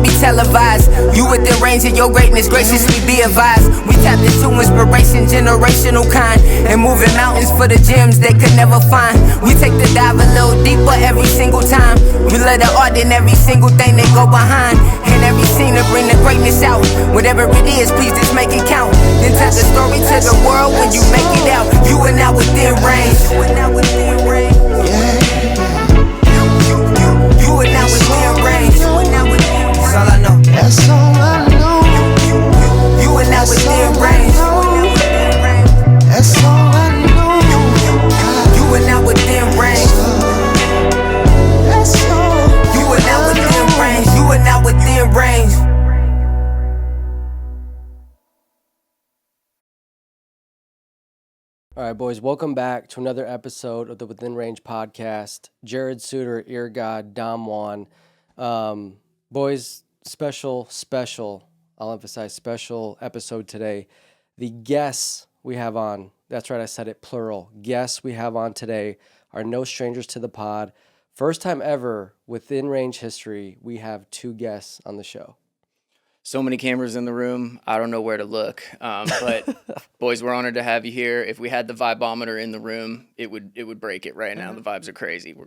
be televised. You within range of your greatness, graciously be advised. We tapped into inspiration, generational kind, and moving mountains for the gems they could never find. We take the dive a little deeper every single time. We let the art in every single thing they go behind. In every scene to bring the greatness out. Whatever it is, please just make it count. Then tell the story to the world when you make it out. You are now within range. You are now within range. You are now within range. That's all I know. That's all I know. You are now within range. That's all I know. You are now within range. That's all. You are now within range. You are now within range. All right, boys, welcome back to another episode of the Within Range podcast. Jared Suter, Ear God, Dom Juan. Boys, special, I'll emphasize special episode today. The guests we have on, that's right, I said it plural. Guests we have on today are no strangers to the pod. First time ever within Range history, we have two guests on the show. So many cameras in the room. I don't know where to look. But boys, we're honored to have you here. If we had the vibometer in the room, it would break it right now. The vibes are crazy. We're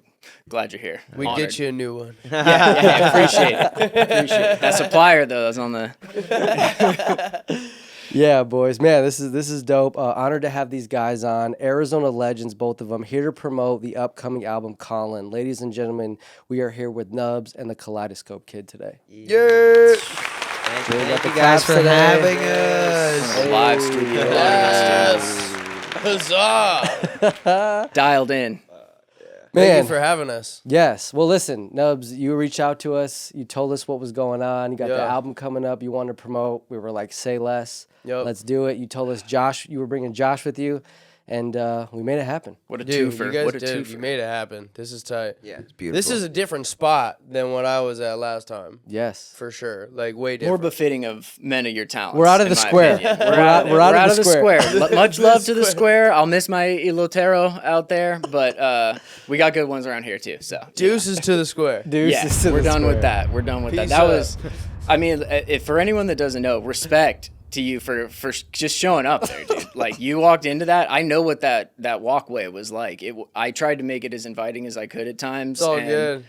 glad you're here. We'd get you a new one. Yeah, appreciate it. That supplier though is on the. Yeah, boys, man, this is dope. Honored to have these guys on. Arizona legends, both of them, here to promote the upcoming album COLIN. Ladies and gentlemen, we are here with NUBS and the Kaleidoscope Kid today. Yeah. Thank you guys for having us. Live studio. Yes. Huzzah. Dialed in. Man, Thank you for having us. yes. Well, listen, NUBS, you reached out to us. You told us what was going on. You got the Yeah. album coming up. You wanted to promote. We were like, say less. Yep. Let's do it. You told us you were bringing Josh with you, and we made it happen. What a Dude, twofer. you guys What a did. twofer. You made it happen. This is tight. Yeah, it's beautiful. This is a different spot than what I was at last time, Yes. for sure. Like, way More different. befitting of men of your talents. We're out of in the my square. opinion. We're out of the square. Much love to the square. I'll miss my elotero out there, but we got good ones around here too. So Deuces to the square. Deuces to we're the done square. with that. We're done with Peace that. That out. was, I mean, if for anyone that doesn't know, respect to you for just showing up there, dude. Like, you walked into that. I know what that walkway was like. I tried to make it as inviting as I could at times. It's all and good.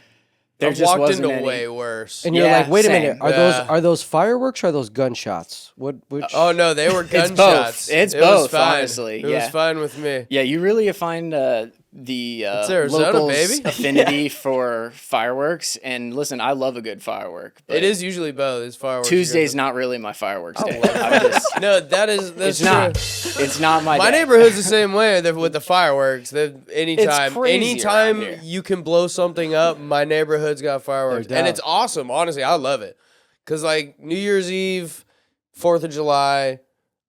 There I've just walked wasn't into any. way worse. And you're Yeah, like, wait a same. minute, Yeah. are those fireworks or are those gunshots? Which? Oh, no, they were It's gunshots. both. It's It was both, fine. honestly. It was Yeah. fine with me. Yeah, you really find the Arizona, locals' baby. affinity for fireworks. And listen, I love a good firework. But It is usually both. It's fireworks. Tuesday's not really my fireworks day. No, that's It's true. not. It's not my. My day. neighborhood's the same way with the fireworks. Anytime crazy around here. you can blow something up, my neighborhood's got fireworks. They're And down. it's awesome. Honestly, I love it. Because, like, New Year's Eve, 4th of July,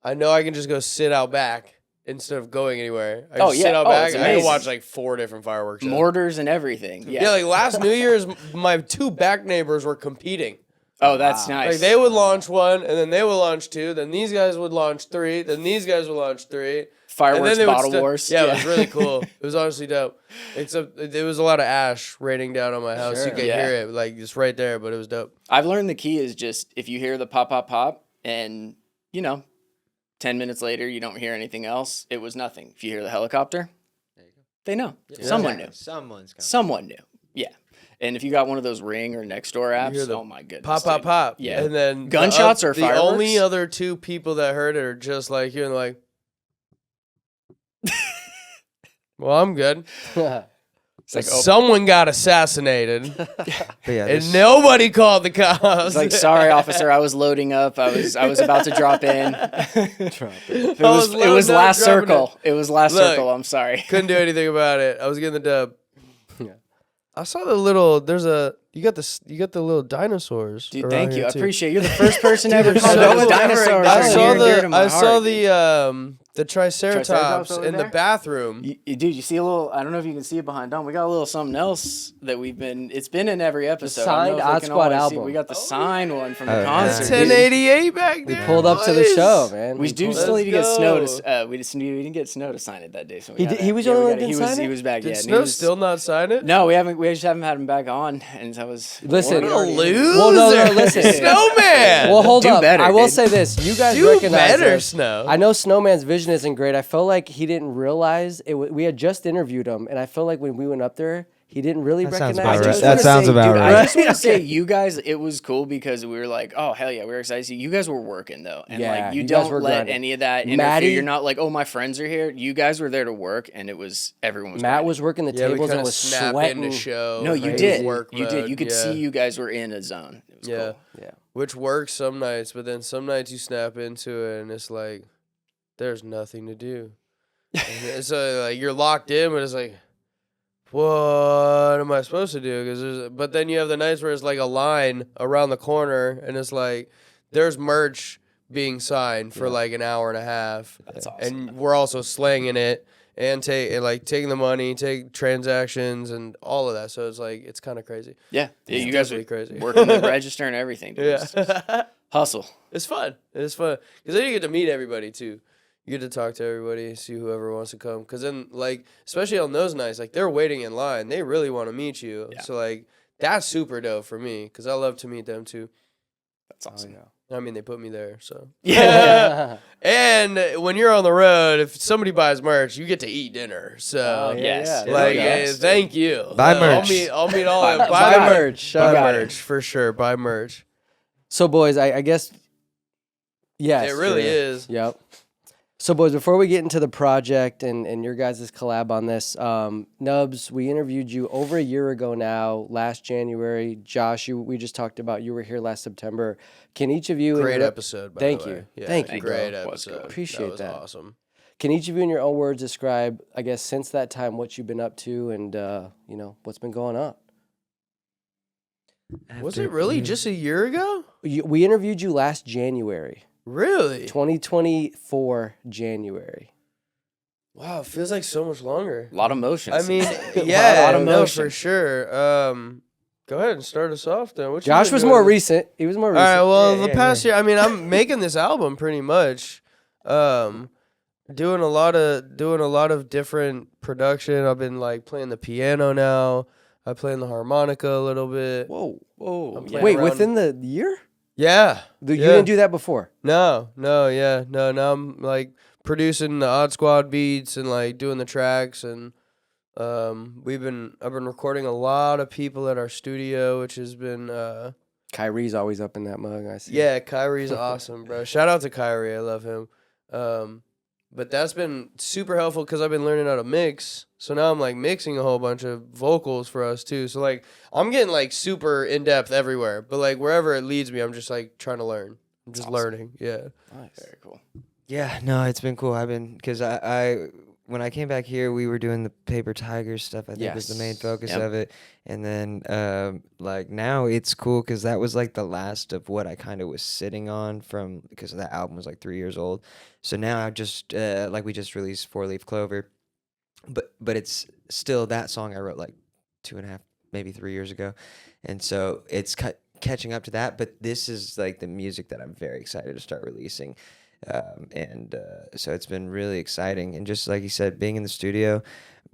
I know I can just go sit out back instead of going anywhere. I just sit out back. it's I can amazing. watch, like, 4 different fireworks. shows. Mortars and everything. Yeah. Yeah, like, last New Year's, my 2 back neighbors were competing. Oh, that's nice. Like, they would launch 1, and then they would launch 2, then these guys would launch 3, then these guys would launch 3. Fireworks And then they would bottle wars. Yeah, it was really cool. It was honestly dope. There was a lot of ash raining down on my house. Sure. You could Yeah. hear it, like, just right there, but it was dope. I've learned the key is just if you hear the pop, pop, pop, and 10 minutes later you don't hear anything else, it was nothing. If you hear the helicopter, they know. Someone knew. Someone's coming. Someone knew. Yeah. And if you got one of those Ring or Nextdoor hear apps, the oh my goodness. Pop, pop, dude. pop. Yeah. And then Gunshots or the fireworks? only other 2 people that heard it are just like you and like, well, I'm good. It's like, oh, Someone got assassinated, But yeah, and nobody called the cops. it's like, sorry, officer, I was loading up. I was about to drop in. It was loading up, last dropping circle. It was last Look. circle. I'm sorry. Couldn't do anything about it. I was getting the dub. Yeah. I saw the little. You got the little dinosaurs. Dude, around thank you. here, I too. appreciate it. You're the first person to ever Dude, call so those clever. dinosaurs. I are saw near and dear to the. my I saw heart, dude. The Triceratops over in the there? bathroom. Dude, you see a little, I don't know if you can see it behind Dom. We got a little something else that it's been in every episode. I don't know signed if we Odd can Squad always see- album. We got the signed one from the Oh, concert. nice. 1088 back We there. pulled up to the boys. show, man. We do pulled still up. need to get Let's Snow go. to. We didn't get Snow to sign it that day. So He did- he was the only one that didn't sign He it? was back. Did Yeah, and Snow he was, still not sign it? No, we haven't. We just haven't had him back on, and that was. Listen, What a loser. Well, no, listen. Snowman. Well, hold Do up. better, I will dude. say this: you guys Do recognize better, this. Snow. I know Snowman's vision isn't great. I felt like he didn't realize it. We had just interviewed him, and I felt like when we went up there, he didn't really That sounds recognize. about it. right. That sounds about right. I just want to say, you guys, it was cool because we were like, oh hell yeah, we were excited to see you. You guys were working though, and Yeah, like you you guys don't were let grinding. any of that interfere. Maddie- You're not like, oh my friends are here. You guys were there to work, and everyone was. Matt grinding. was working the Yeah, we tables kind and of was snap sweating. into show. No, you Crazy. did. Work You did. mode, You could yeah. see you guys were in a zone. It was Yeah. cool. Yeah. Which works some nights, but then some nights you snap into it and it's like, there's nothing to do. And so like you're locked in, but it's like, what am I supposed to do? But then you have the nights where it's like a line around the corner, and it's like there's merch being signed for like an hour and a half. That's awesome. And we're also slanging it and taking the money, take transactions and all of that. So it's like it's kind of crazy. Yeah, It's you guys were definitely crazy. working the register and everything. Dude. Yeah. Hustle. It's fun. It's fun because then you get to meet everybody too. You get to talk to everybody, see whoever wants to come. Because then, like, especially on those nights, like they're waiting in line. They really want to meet you. Yeah. So like that's super dope for me because I love to meet them too. That's awesome. I mean, they put me there, so. Yeah. And when you're on the road, if somebody buys merch, you get to eat dinner. So, Oh, yeah, Yes. yeah. like, There we go. thank you. Buy I'll merch. meet all Buy- of Buy merch. Shout Buy out. merch for sure. Buy merch. So, boys, I guess. Yes. It really sure. is. Yep. So, boys, before we get into the project and your guys' collab on this, Nubs, we interviewed you over a year ago now, last January. Josh, we just talked about you were here last September. Can each of you... in Great your- episode, by Thank the way. you. Yeah, Thank you, Great bro. episode. Appreciate that. Was that. awesome. Can each of you in your own words describe, I guess, since that time, what you've been up to and, what's been going on? Was it really just a year ago? We interviewed you last January, Really? 2024 January. Wow, it feels like so much longer. A lot of motion. I mean, A yeah, lot of no, motion. for sure. Go ahead and start us off then. What you Josh been was doing? more recent. He was more All recent. right, well, Yeah, the past year, I mean, I'm making this album pretty much. Doing a lot of different production. I've been like playing the piano now. I play in the harmonica a little bit. Whoa. I'm playing Wait, around- within the year? Yeah. You didn't do that before? No. Now I'm like producing the Odd Squad beats and like doing the tracks, and I've been recording a lot of people at our studio, which has been Kyrie's always up in that mug, I see. yeah, Kyrie's awesome, bro. Shout out to Kyrie, I love him. But that's been super helpful because I've been learning how to mix. So now I'm like mixing a whole bunch of vocals for us too. So like I'm getting like super in depth everywhere, but like wherever it leads me, I'm just like trying to learn. I'm just learning. Yeah. Nice. Very cool. Yeah, no, it's been cool. Because I when I came back here, we were doing the Paper Tigers stuff. I think was the main Yes. focus Yep. of it. And then like now it's cool because that was like the last of what I kind of was sitting on from because that album was like 3 years old. So now I just like we just released 4 Leaf Clover, but it's still that song I wrote like 2.5 maybe 3 years ago, and so it's catching up to that. But this is like the music that I'm very excited to start releasing. So it's been really exciting, and just like you said, being in the studio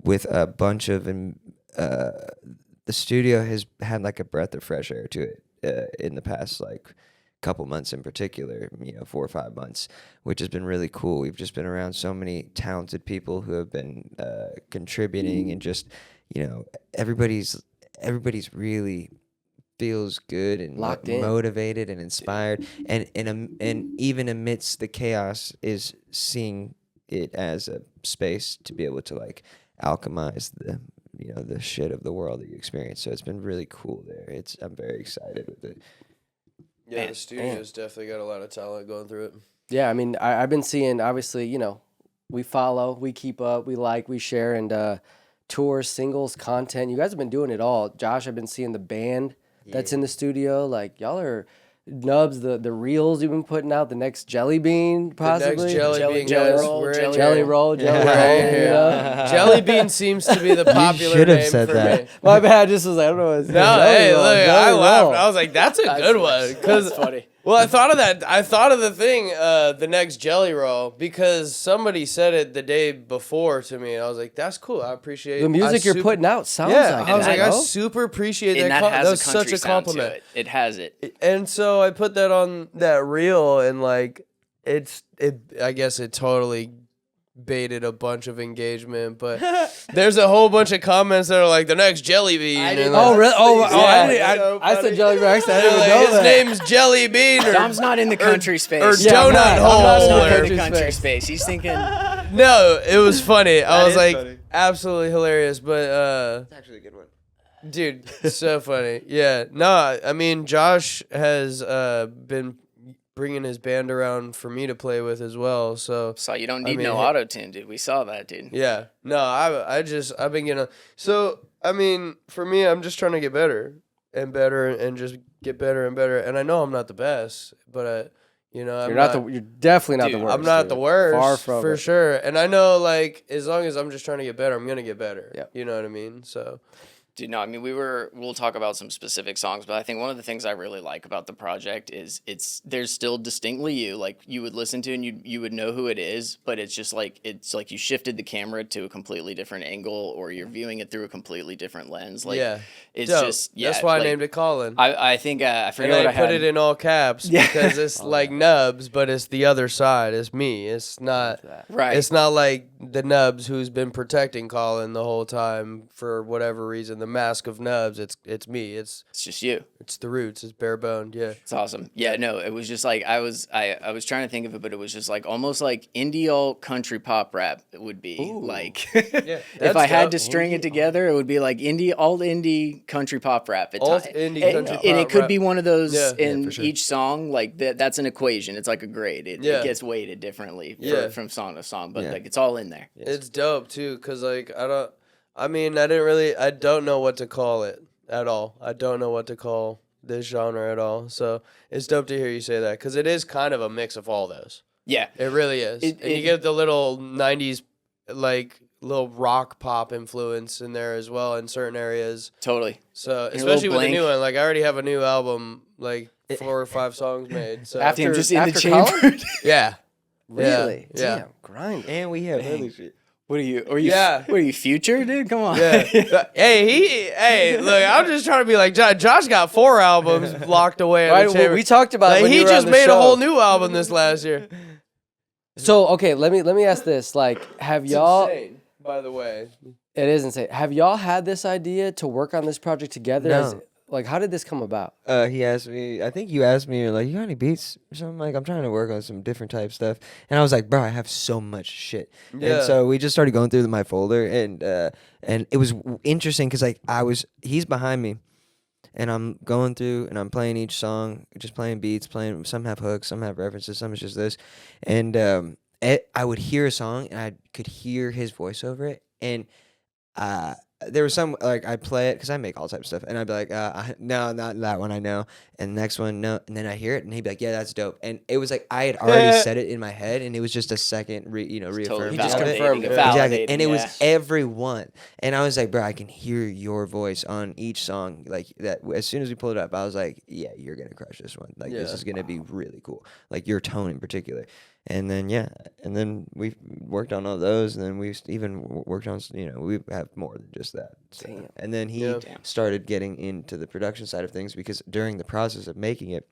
with a bunch of the studio has had like a breath of fresh air to it in the past like couple months in particular, 4 or 5 months, which has been really cool. We've just been around so many talented people who have been contributing, and just everybody's really feels good and Locked in. motivated and inspired, and even amidst the chaos is seeing it as a space to be able to like alchemize the shit of the world that you experience. So it's been really cool there. I'm very excited with it. Yeah, Man, the studio's definitely got a lot of talent going through it. Yeah, I mean, I've been seeing, obviously, we follow, we keep up, we like, we share, and tours, singles, content. You guys have been doing it all. Josh, I've been seeing the band that's in the studio. Like, y'all are, Nubs, the reels you've been putting out, the next jelly bean, possibly. The next jelly bean, jelly guys. roll, We're in Jelly here. roll, jelly Right roll. here. You know? Jelly bean seems to be the popular should have name said for that. me. My bad. Just was like, I don't know what it's No, jelly hey, roll, look, I jelly laughed. roll. I was like, that's a good one. Because That's funny. well, I thought of that. I thought of the thing, the next jelly roll, because somebody said it the day before to me, and I was like, "That's cool. I appreciate The music you're putting out sounds Yeah, like I was it, like, I bro. super appreciate And that. that has That a was country such a sound to compliment. it. It has it. And so I put that on that reel, and like, I guess it totally baited a bunch of engagement, but there's a whole bunch of comments that are like the next jelly bean. and like, Oh, really? Yeah, I said jelly bean. I didn't they're even like, know his that. name's Jelly Bean. Or, Dom's not in the country space. or Yeah, I'm donut not. I'm hole. not Dom's in not the in country the country space. space. He's thinking. No, it was funny. I was is like, funny. absolutely hilarious. But It's actually a good one. dude, so funny. Yeah, no, I mean, Josh has been bringing his band around for me to play with as well. So So you don't I need mean, no hey- auto tune, dude. We saw that, dude. yeah, no, I've been getting. So I mean, for me, I'm just trying to get better and better and just get better and better. And I know I'm not the best, but I'm You're definitely not Dude, the worst. I'm not the dude. worst, Far from for it. sure. And I know, like, as long as I'm just trying to get better, I'm gonna get better. Yep. You know what I mean? So Dude, no, I mean we'll talk about some specific songs, but I think one of the things I really like about the project is there's still distinctly you. Like you would listen to and you would know who it is, but it's like you shifted the camera to a completely different angle or you're viewing it through a completely different lens. Like yeah, it's dope. just yeah. That's why I like, named it Colin. I think I And forget what I I had. put it in all caps Yeah. because it's like Nubs, but it's the other side. It's me. It's not. Right. It's not like the Nubs who's been protecting Colin the whole time for whatever reason. The mask of Nubs. It's me. It's just you. it's the roots. It's bare boned. Yeah. It's awesome. Yeah, no, it was just like I was trying to think of it, but it was just like almost like indie alt country pop rap it would be. Like Yeah. if I had dope. to string it together, it would be like indie country pop rap at Alt times. indie And- country and it pop could rap. be one of those Yeah. Yeah, in for sure. each song. Like that's an equation. It's like a grade. It Yeah. gets weighted differently Yeah. from song to song, but Yeah. like it's all in there. It's dope too, cause like I don't know what to call it at all. I don't know what to call this genre at all. So it's dope to hear you say that, cause it is kind of a mix of all those. Yeah. It really is, and you get the little '90s like little rock pop influence in there as well in certain areas. Totally. So a especially little with the new Blink. one, like I already have a new album, like 4 or 5 songs made. So After- Damn, just in the after chamber. Colin? yeah, Really? Yeah. Damn, grind. And we have other shit. What are you? Yeah. What are you? Future, dude? Come on. yeah. Hey, look, I'm just trying to be like Josh got 4 albums locked away in Right, the chamber. we talked about it Like, when he you were just on the made show. a whole new album this last year. So okay, let me ask this: like, have y'all? Insane, by the way. It is insane. Have y'all had this idea to work on this project together? No. Like, how did this come about? He asked me, I think you asked me, you're like, you got any beats or something? Like, I'm trying to work on some different type stuff. And I was like, bro, I have so much shit. Yeah. And so we just started going through my folder, and it was interesting because, like, he's behind me, and I'm going through, and I'm playing each song, just playing beats, some have hooks, some have references, some is just this. And I would hear a song, and I could hear his voice over it, and there was some, like, I'd play it because I make all types of stuff, and I'd be like, no, not that one, I know, and the next one, no, and then I hear it, and he'd be like, yeah, that's dope, and it was like I had already said it in my head, and it was just a second, reaffirming. He just of it. confirmed it. Exactly, and it was yeah. everyone, and I was like, bro, I can hear your voice on each song, like that. As soon as we pulled it up, I was like, yeah, you're gonna crush this one, like this Yeah. is gonna be really cool, like your tone in particular. And then and then we worked on all those, and then we even worked on, we have more than just that. So. Damn. And then he Yeah. started getting into the production side of things, because during the process of making it,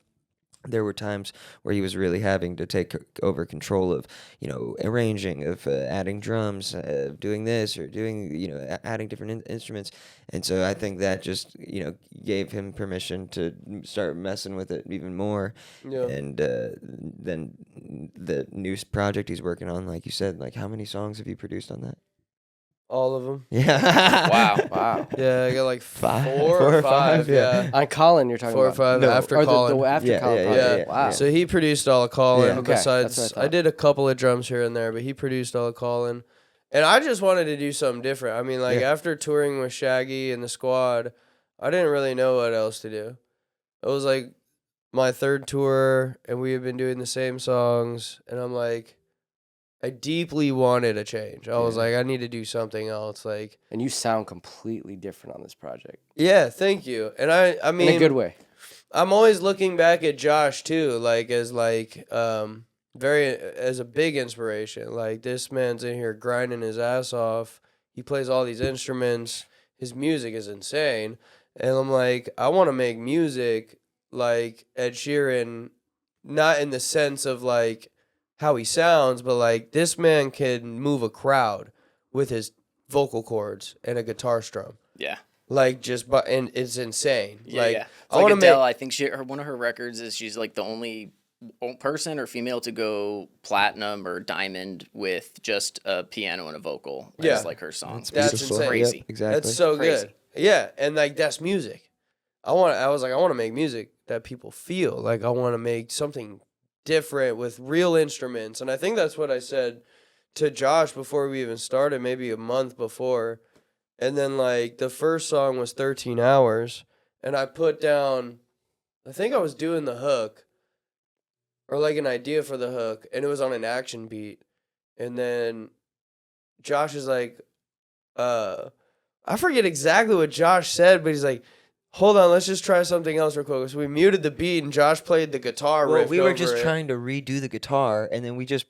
there were times where he was really having to take over control of, arranging, of adding drums, doing this or doing, adding different instruments. And so I think that just, gave him permission to start messing with it even more. Yeah. And then the new project he's working on, like you said, like, how many songs have you produced on that? All of them. Yeah. Wow. Wow. Yeah, I got like Five? 4 or 5. yeah. Yeah. On Colin, you're talking 4 or about. 5 No. after Or Colin. the after Yeah, Colin yeah, project. yeah, yeah. Wow. So he produced all of Colin. Yeah. Okay, that's Besides, what I thought. I did a couple of drums here and there, but he produced all of Colin. And I just wanted to do something different. I mean, like, Yeah. after touring with Shaggy and the squad, I didn't really know what else to do. It was like my third tour, and we have been doing the same songs, and I'm like, I deeply wanted a change. I was like, I need to do something else. Like, And you sound completely different on this project. yeah, thank you. And I mean, In a good way. I'm always looking back at Josh too, like as as a big inspiration. Like, this man's in here grinding his ass off. He plays all these instruments. His music is insane. And I'm like, I want to make music like Ed Sheeran, not in the sense of like how he sounds, but like this man can move a crowd with his vocal cords and a guitar strum. Yeah. Like, and it's insane. Yeah, like, yeah. It's I like want to Adele. make. I think one of her records is she's like the only person or female to go platinum or diamond with just a piano and a vocal. Yeah. As like her song. That's Beautiful. insane. Crazy. Yep, exactly. That's so Crazy. good. Yeah, and like that's music. I was like, I want to make music that people feel. Like, I want to make something different with real instruments. And I think that's what I said to Josh before we even started, maybe a month before. And then like the first song was 13 hours, and I put down, I think I was doing the hook or like an idea for the hook, and it was on an action beat. And then Josh is like, I forget exactly what Josh said, but he's like, hold on, let's just try something else real quick. So we muted the beat, and Josh played the guitar riff. We were over just it. trying to redo the guitar, and then we just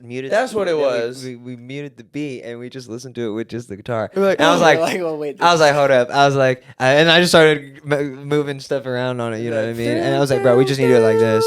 muted. That's what it then was. We muted the beat, and we just listened to it with just the guitar. We're like, and I was oh, like, well, wait, I was like, hold up. I was like, and I just started moving stuff around on it. You know what I mean? And I was like, bro, we just need to do it like this.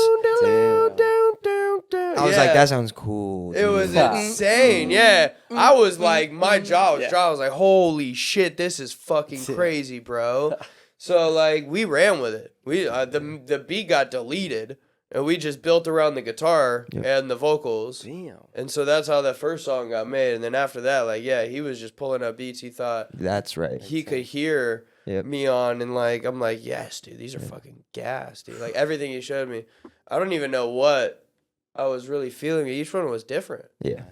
I was like, that sounds cool. It dude. was insane. Yeah. I was like, my jaw was Yeah. dropped. I was like, holy shit, this is fucking crazy, bro. So like, we ran with it. We the beat got deleted, and we just built around the guitar and the vocals. Damn. And so that's how that first song got made. And then after that, like, yeah, he was just pulling up beats he thought That's right. he could hear Yep. me on. And like, I'm like, yes, dude, these are fucking gas, dude. Like, everything he showed me, I don't even know what I was really feeling. Each one was different. Yeah.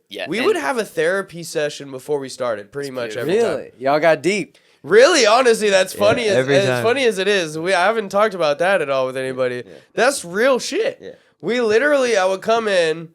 Yeah. We and would have a therapy session before we started, pretty much every time. Really? Y'all got deep. Really, honestly, that's funny. every As time. funny as it is, I haven't talked about that at all with anybody. That's real shit. Yeah. We literally, I would come in,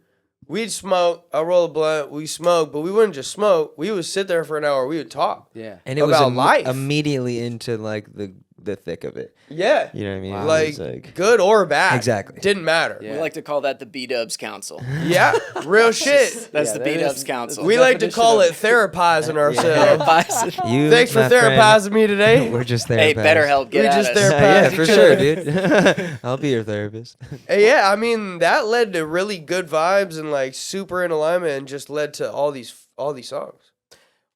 we'd smoke, I roll a blunt, we smoke, but we wouldn't just smoke. We would sit there for an hour. We would talk. Yeah. And it About was life. immediately into like the thick of it. Yeah. You know what I mean? Wow. It was Like, good or bad. Exactly. Didn't matter. Yeah. We like to call that the B-Dubs Council. Yeah. Real shit. That's Yeah, the that B-Dubs is- Council. We like to definition call of- it therapizing ourselves. You, Thanks for my friend, therapizing me today. We're just there. Hey, BetterHelp, get We at just us. there- Yeah, Therapizing for each sure, dude. I'll be your therapist. Yeah, I mean, that led to really good vibes and like super in alignment, and just led to all these songs.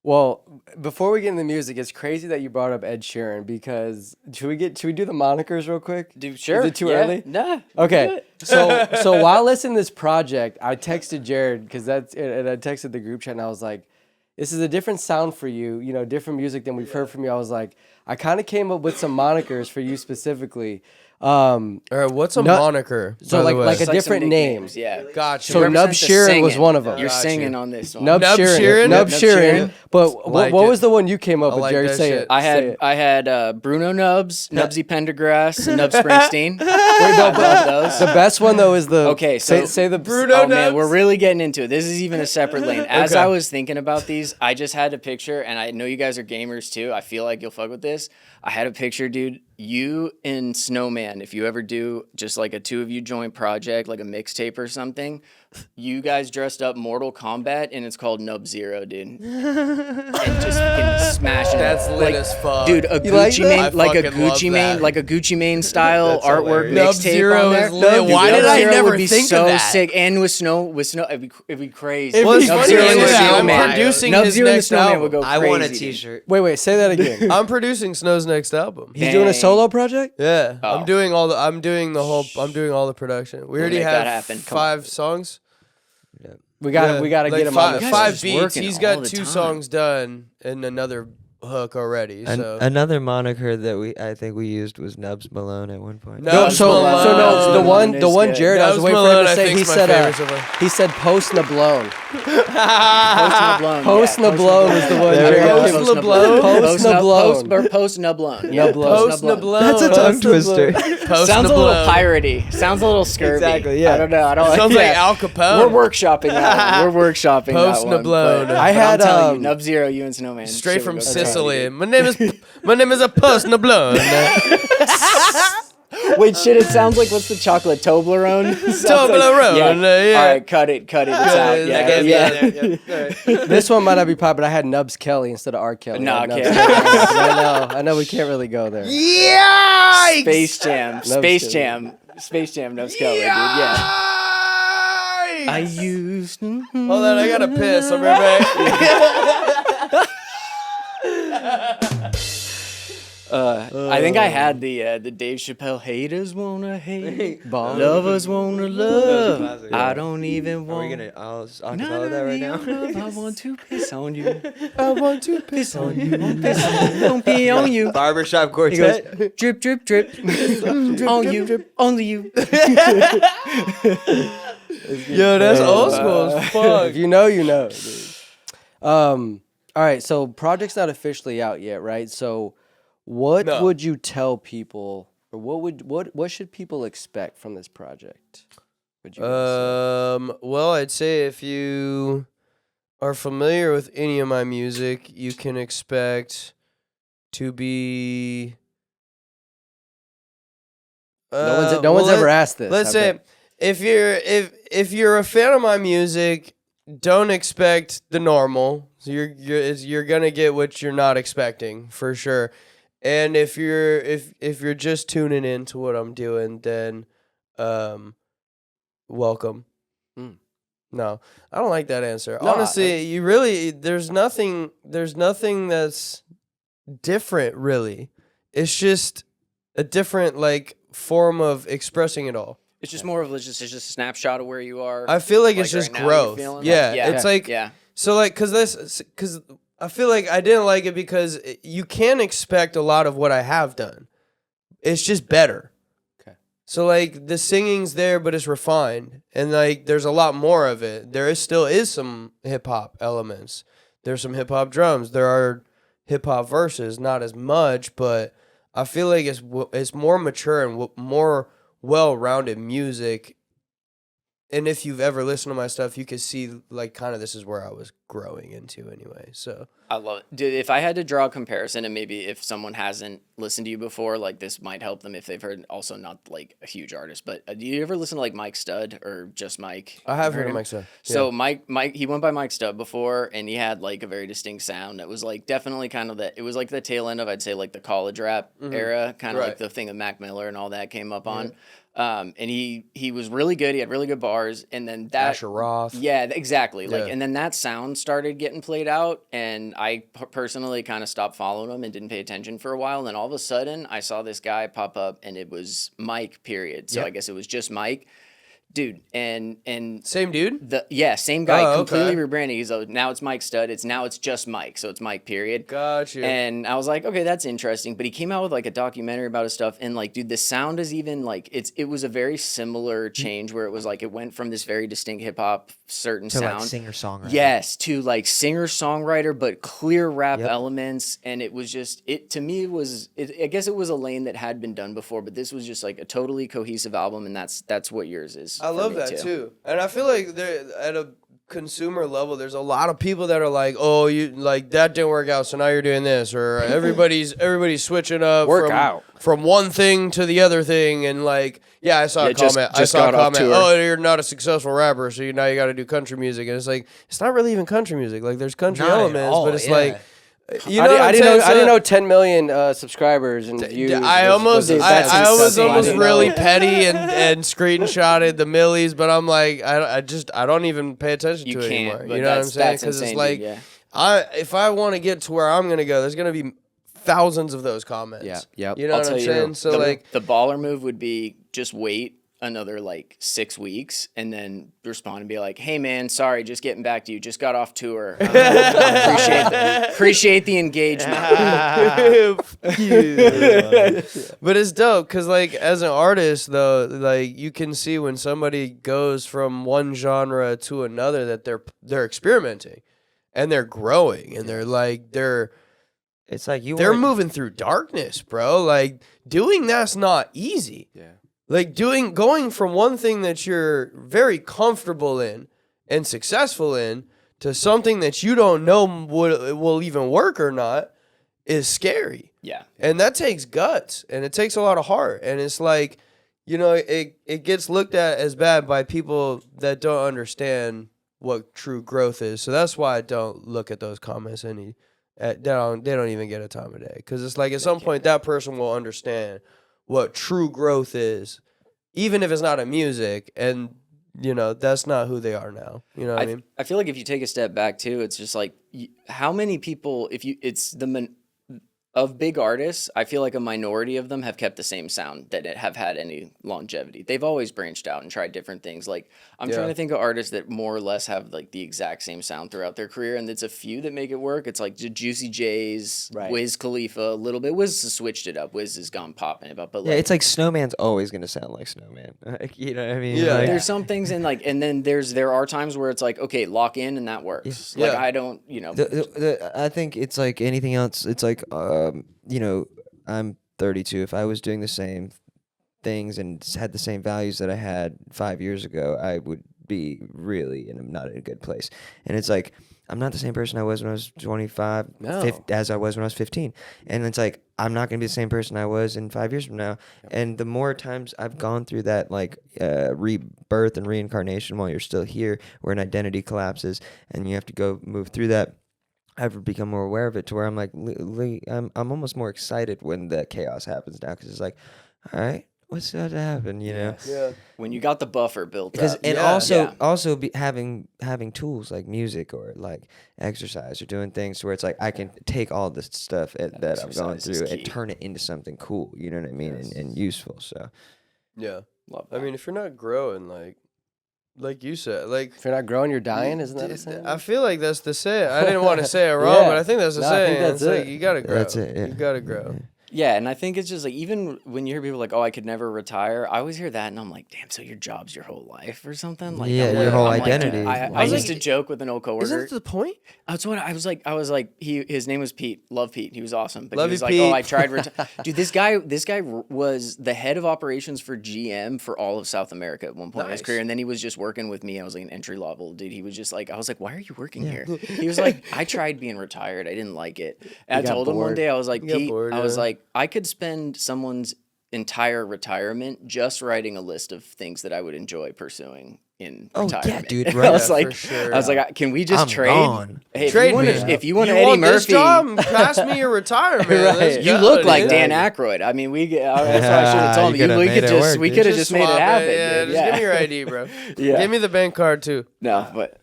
Well, before we get into the music, it's crazy that you brought up Ed Sheeran because should we do the monikers real quick? Sure. Is it too yeah. early? Nah. Okay. So while listening to this project, I texted Jared and I texted the group chat, and I was like, this is a different sound for you, you know, different music than we've heard from you. I was like, I kind of came up with some monikers for you specifically. All right, what's a No- moniker? so by the like- way? like a It's different some name. nicknames, Yeah. Gotcha. So You Nub represent the Sheeran was singing. one of them. You're Got singing you. on this one. Nub Nub Sheeran. Sheeran? Nub Nub Sheeran. Sheeran. But Like what it. was the one you came up I with, like Jared? that Say shit. it. I Say it. had Bruno Nubs, Nubsy Pendergrass, and Nub Springsteen. No, but those. the best one though is the Okay, so say the Bruno Oh man, Nubs? we're really getting into it. This is even a separate lane. As Okay. I was thinking about these, I just had a picture, and I know you guys are gamers too. I feel like you'll fuck with this. I had a picture, dude. You and Snowman, if you ever do just like a two of you joint project, like a mixtape or something, you guys dressed up Mortal Kombat, and it's called Nub Zero, dude. And just fucking smashing. That's it. lit Like, as fuck. dude. A You like Gucci that? Mane, I like a fucking love Gucci that. Mane, like a Gucci Mane style That's artwork hilarious. Nub mixtape Zero on there. is lit. Dude, Why Nub did I Zero never would be think of so that? sick, and with snow, it'd be crazy. Well, it's Nub funny Zero you and say the that. I'm Snowman. producing Nub his Zero and the next Snowman album. would go I crazy. want a dude. T-shirt. Wait, say that again. I'm producing Snow's next album. He's doing a Dang. solo project? Yeah, Oh. I'm doing all the production. We already make have that happen. Come on. 5 songs. We gotta Yeah, get like him five, on. guys are five just beats. working He's all got the 2 time. songs done and another hook already. So Another moniker that I think we used was Nubs Malone at one point. No, So no, the one Jared, I was Nubs waiting for him Malone, to I say. think's my favorite so far. He said post Nablone. Post Nablone was the one. There we Jared go. gave. Post Nablone? Post Nablone. Post Nablone. Yeah, Post Nablone. That's a tongue twister. Post Sounds a little Nablone. piratey. Sounds a little scurvy. Exactly, yeah. I don't know. I don't Sounds yeah. like Al Capone. We're workshopping that one. We're workshopping Post that one. Nablone. But, I had, I'm telling you, Nub Zero, you and Snowman. Straight shit from would go Sicily. crazy. My name is a Post Nablone. Wait, shit! It sounds like what's the chocolate Toblerone? Toblerone, yeah. All right, cut it. It's out. Yeah. This one might not be pop, but I had Nubs Kelly instead of R. Kelly. Nah, I had okay. Nubs Kelly. I know. We can't really go there. Yikes! Space Jam. Nubs Space Kelly. Jam. Space Jam. Nubs Kelly, dude. Yeah. Yikes! I used. Hold on, I gotta piss. I'll be right back. I think I had the Dave Chappelle haters wanna hate, Bomb. lovers wanna love. classic. I don't even Are we want. gonna acapella that right now? I want to piss on you. I want to piss on you. Don't pee on you. Barbershop He quartet. goes drip, drip, drip, on you, only you. Yo, that's old school as fuck. If you know, you know. Dude. All right. So project's not officially out yet, right? So, what No. would you tell people, or what should people expect from this project? Would you guys say? Well, I'd say if you are familiar with any of my music, you can expect to be. No one's ever asked this. Let's I say bet. if you're a fan of my music, don't expect the normal. So you're gonna get what you're not expecting for sure. And if you're just tuning in to what I'm doing, then welcome. No, I don't like that answer. No, Honestly, there's nothing that's different really. It's just a different like form of expressing it all. It's just more of it's just a snapshot of where you are. I feel like it's Like just right now, you're growth. feeling Yeah, that? Yeah. it's like yeah. so like cuz I feel like I didn't like it because you can expect a lot of what I have done. It's just better. Okay. So like the singing's there, but it's refined, and like there's a lot more of it. There still is some hip hop elements. There's some hip hop drums. There are hip hop verses, not as much, but I feel like it's more mature and more well-rounded music. And if you've ever listened to my stuff, you can see like kind of this is where I was growing into anyway. So I love it. Dude, if I had to draw a comparison, and maybe if someone hasn't listened to you before, like this might help them if they've heard, also not like a huge artist, but do you ever listen to like Mike Stud or just Mike? I have heard of him? Mike Stud. So Mike, he went by Mike Stud before, and he had like a very distinct sound that was like definitely kind of it was like the tail end of, I'd say, like the college rap era, kind of Right. like the thing that Mac Miller and all that came up on. And he was really good. He had really good bars, and then that Asher Roth. yeah, exactly. Like, Yeah. and then that sound started getting played out, and I personally kind of stopped following him and didn't pay attention for a while. And then all of a sudden, I saw this guy pop up, and it was Mike. Period. So I guess it was just Mike, dude. And Same dude? same guy, Oh, completely okay. rebranding. He's now it's Mike Stud. Now it's just Mike. So it's Mike. Period. Got you. And I was like, okay, that's interesting. But he came out with like a documentary about his stuff, and like, dude, the sound is even like it was a very similar change where it was like it went from this very distinct hip hop certain To sound, like singer songwriter. yes, to like singer songwriter, but clear rap elements, and it was just to me it was I guess it was a lane that had been done before, but this was just like a totally cohesive album, and that's what yours is. I for love me, that too. And I feel like there at a consumer level, there's a lot of people that are like, "Oh, you like that didn't work out, so now you're doing this," or everybody's switching up from one thing to the other thing, and like, yeah, I saw a comment. I saw a comment. Oh, you're not a successful rapper, so now you got to do country music, and it's like it's not really even country music. Like there's country Not at elements, all, but it's yeah. like. You know I what I'm saying? didn't know 10 million subscribers and views. I was was almost insane. really petty and screenshotted the millies, but I'm like, I don't even pay attention to it can't, anymore. but You know what I'm saying? that's Because it's insane, like, dude, yeah. if I want to get to where I'm gonna go, there's gonna be thousands of those comments. Yeah, yep. You know I'll what I'm tell you, saying? So the like, the baller move would be just wait another like 6 weeks and then respond and be like, hey man, sorry, just getting back to you. Just got off tour. Appreciate the engagement. But it's dope because, like, as an artist, though, like, you can see when somebody goes from one genre to another that they're experimenting and they're growing and It's like they're moving through darkness, bro. Like, doing that's not easy. Yeah. Like, going from one thing that you're very comfortable in and successful in to something that you don't know will even work or not is scary. Yeah. And that takes guts and it takes a lot of heart. And it's like, you know, it gets looked at as bad by people that don't understand what true growth is. So that's why I don't look at those comments they don't even get a time of day. Because it's like at some point that person will understand what true growth is, even if it's not in music. And, you know, that's not who they are now. You know what I mean? I feel like if you take a step back too, it's just like how many people, of big artists, I feel like a minority of them have kept the same sound that have had any longevity. They've always branched out and tried different things. Like I'm trying to think of artists that more or less have like the exact same sound throughout their career, and it's a few that make it work. It's like Juicy J's, Wiz Khalifa, a little bit. Wiz has switched it up. Wiz has gone popping it up, but like, yeah, it's like Snowman's always gonna sound like Snowman. Like, you know what I mean? Yeah. Like, there's some things in like, and then there are times where it's like, okay, lock in and that works. Like I don't, you know. I think it's like anything else. It's like, you know, I'm 32. If I was doing the same things and had the same values that I had 5 years ago, I would be really not in a good place. And it's like, I'm not the same person I was when I was 25, as I was when I was 15. And it's like, I'm not going to be the same person I was in 5 years from now. And the more times I've gone through that, like, rebirth and reincarnation while you're still here, where an identity collapses and you have to go move through that, I've become more aware of it to where I'm like, I'm almost more excited when the chaos happens now, because it's like, all right, what's about to happen, you know? Yeah. When you got the buffer built up. And also having tools like music or like exercise or doing things where it's like I can take all this stuff that I've gone through and turn it into something cool, you know what I mean, and useful. So Yeah. Love I mean, if you're not growing, like you said, like, If you're not growing, you're dying. Isn't that a saying? I feel like that's the saying. I didn't want to say it wrong, but I think that's the No, I think saying. that's It's like, it. you gotta grow. That's it, yeah. You gotta grow. Yeah, and I think it's just like, even when you hear people like, oh, I could never retire, I always hear that and I'm like, damn, so your job's your whole life or something? Like, Yeah, I'm your whole I'm like, identity. I used to joke with an old coworker. Isn't that the point? That's what I was like. His name was Pete. Love Pete. He was awesome. But Love he was you, like, Pete. oh, I tried. Dude, this guy was the head of operations for GM for all of South America at one point in his Nice. career, and then he was just working with me. I was like an entry level dude. He was just like, I was like, why are you working here? He was like, I tried being retired. I didn't like it. And I got told him one bored. day, I was like, You got Pete, bored, I was yeah. like, I could spend someone's entire retirement just writing a list of things that I would enjoy pursuing in retirement. yeah, dude, I right. was Yeah, like, for sure. I was like, can we just I'm trade? gone. Hey, Trade me. if you want You Eddie want Murphy, this job? Pass me your retirement. Let's you go, look like dude. Dan Aykroyd. I mean, that's what I should have told You him. could've We made could it just work, we dude. could have just made it swap happen. Yeah, dude. just give me your ID, bro. Yeah. Give me the bank card too. No, but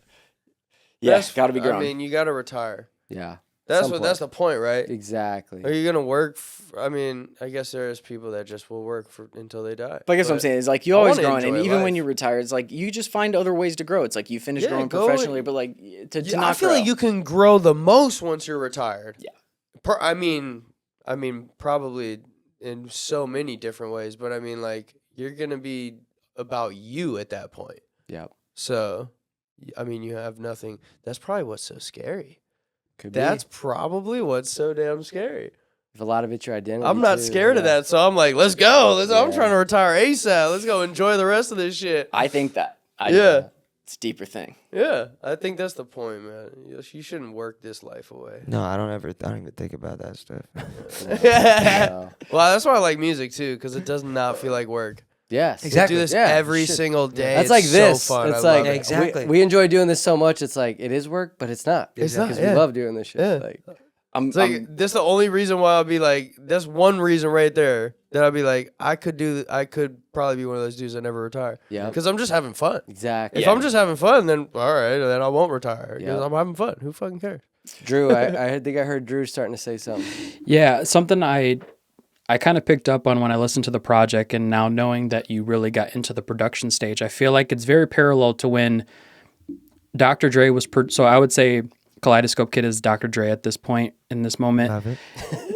yeah, got to be grown. I mean, you got to retire. Yeah. That's Some that's the point, right? Exactly. Are you gonna work? I mean, I guess there is people that just will work until they die. But I guess what I'm saying is like you I always wanna growing, and enjoy even when life. you retire, it's like you just find other ways to grow. It's like you finish Yeah, growing go professionally, and- but like to Yeah, not I feel grow. like you can grow the most once you're retired. Yeah. I mean, probably in so many different ways, but I mean, like, you're gonna be about you at that point. Yep. So, I mean, you have nothing. That's probably what's so scary. Could be. That's probably what's so damn scary. If a lot of it's your identity. I'm not too, scared of yeah. that, so I'm like, let's go. I'm Yeah. trying to retire ASAP. Let's go enjoy the rest of this shit. I think that. Yeah. It's a deeper thing. Yeah, I think that's the point, man. You shouldn't work this life away. No, I don't even think about that stuff. No. Well, that's why I like music too, because it does not feel like work. Yes. We Exactly. do this Yeah, every shit. single day. That's like It's this. So fun. It's I like love it. Exactly. we enjoy doing this so much. It's like it is work, but it's not. It's not, Because yeah. we love doing this shit. Yeah. Like It's like that's the only reason why I'll be like. That's one reason right there that I'll be like. I could probably be one of those dudes that never retire. Yeah. Because I'm just having fun. exactly. If I'm just having fun, then all right, then I won't retire because Yeah. I'm having fun. Who fucking cares? Drew, I think I heard Drew starting to say something. Yeah, something I I kind of picked up on when I listened to the project, and now knowing that you really got into the production stage, I feel like it's very parallel to when Dr. Dre was, so I would say Kaleidoscope Kid is Dr. Dre at this point, in this moment. Love it.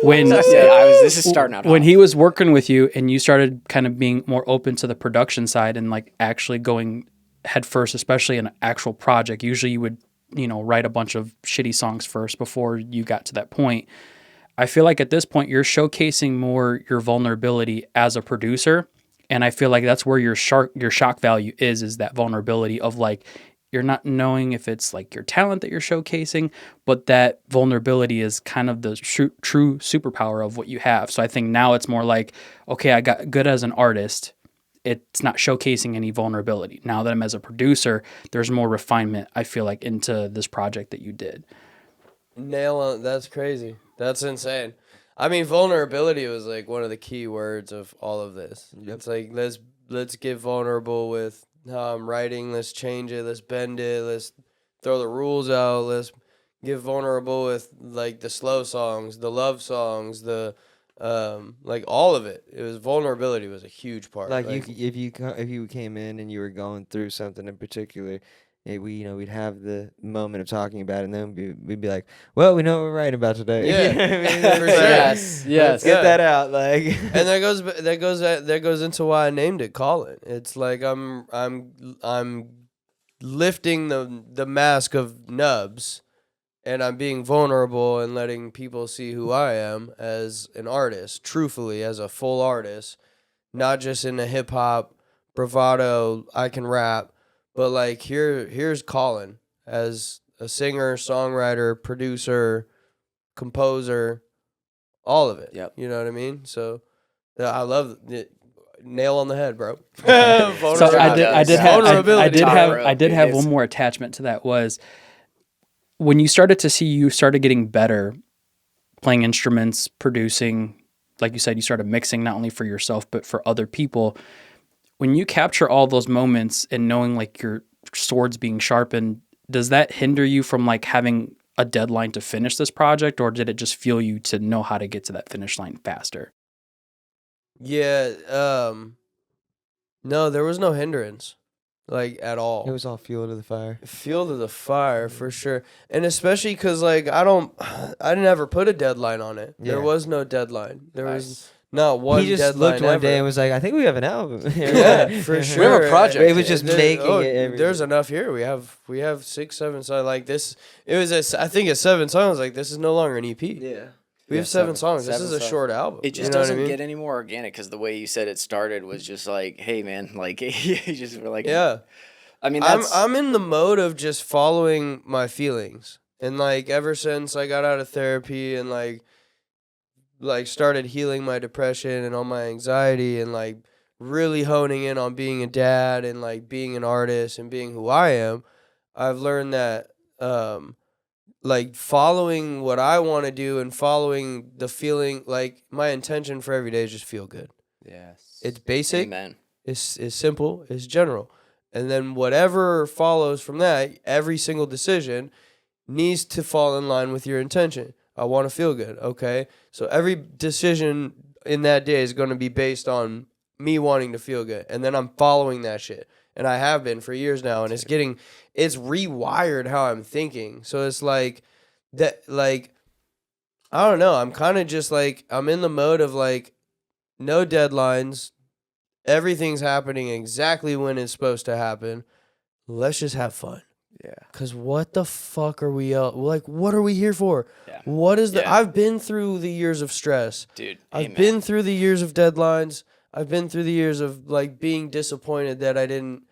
When This is starting out when hot. he was working with you and you started kind of being more open to the production side and like actually going head first, especially in an actual project. Usually you would, write a bunch of shitty songs first before you got to that point. I feel like at this point you're showcasing more your vulnerability as a producer, and I feel like that's where your shock value is that vulnerability of like, you're not knowing if it's like your talent that you're showcasing, but that vulnerability is kind of the true superpower of what you have. So I think now it's more like, okay, I got good as an artist. It's not showcasing any vulnerability. Now that I'm as a producer, there's more refinement, I feel like, into this project that you did. Nail on. That's crazy. That's insane. I mean, vulnerability was like one of the key words of all of this. It's like, let's get vulnerable with how I'm writing. Let's change it. Let's bend it. Let's throw the rules out. Let's get vulnerable with like the slow songs, the love songs, the like all of it. It was vulnerability was a huge part. Like if you came in and you were going through something in particular, we'd have the moment of talking about it, and then we'd be like, well, we know what we're writing about today. Yeah. You know what I mean? For It's sure. Yes. Let's get that out. Like, And that goes into why I named it Colin. It's like I'm lifting the mask of NUBS, and I'm being vulnerable and letting people see who I am as an artist, truthfully, as a full artist, not just in a hip hop bravado, I can rap, but like here's Colin as a singer, songwriter, producer, composer, all of it. Yep. You know what I mean? So yeah, I love it. Nail on the head, bro. So I did Vulnerability. have one more attachment to that. Was when you started getting better playing instruments, producing, like you said, you started mixing not only for yourself but for other people. When you capture all those moments and knowing like your sword's being sharpened, does that hinder you from like having a deadline to finish this project, or did it just fuel you to know how to get to that finish line faster? Yeah, no, there was no hindrance, like, at all. it was all fuel to the fire. Fuel to the fire, for sure. And especially because, like, I never put a deadline on it. There Yeah. was no deadline. There was not one He just deadline looked one ever. day and was like, I think we have an album. Yeah, for sure. have a project. It was just making it every There's day. enough here. We have 6, 7 songs. Like this, it was I think it's 7 songs. Like this is no longer an EP. Yeah. We have 7 songs. This is a short album. It just You know what I doesn't mean? get any more organic because the way you said it started was just like, hey man, like you just were like, Yeah. I mean, that's I'm in the mode of just following my feelings, and like ever since I got out of therapy and like started healing my depression and all my anxiety and like really honing in on being a dad and like being an artist and being who I am, I've learned that like following what I want to do and following the feeling, like my intention for every day is just feel good. Yes. It's basic. amen. It's simple. It's general. And then whatever follows from that, every single decision needs to fall in line with your intention. I want to feel good. Okay. So every decision in that day is going to be based on me wanting to feel good. And then I'm following that shit. And I have been for years now. And it's rewired how I'm thinking. So it's like that, like, I don't know. I'm kind of just like, I'm in the mode of like, no deadlines. Everything's happening exactly when it's supposed to happen. Let's just have fun. Yeah. Because what the fuck are we like? What are we here for? Yeah. What is the? Yeah. I've been through the years of stress. Dude, I've amen. been through the years of deadlines. I've been through the years of like being disappointed that I didn't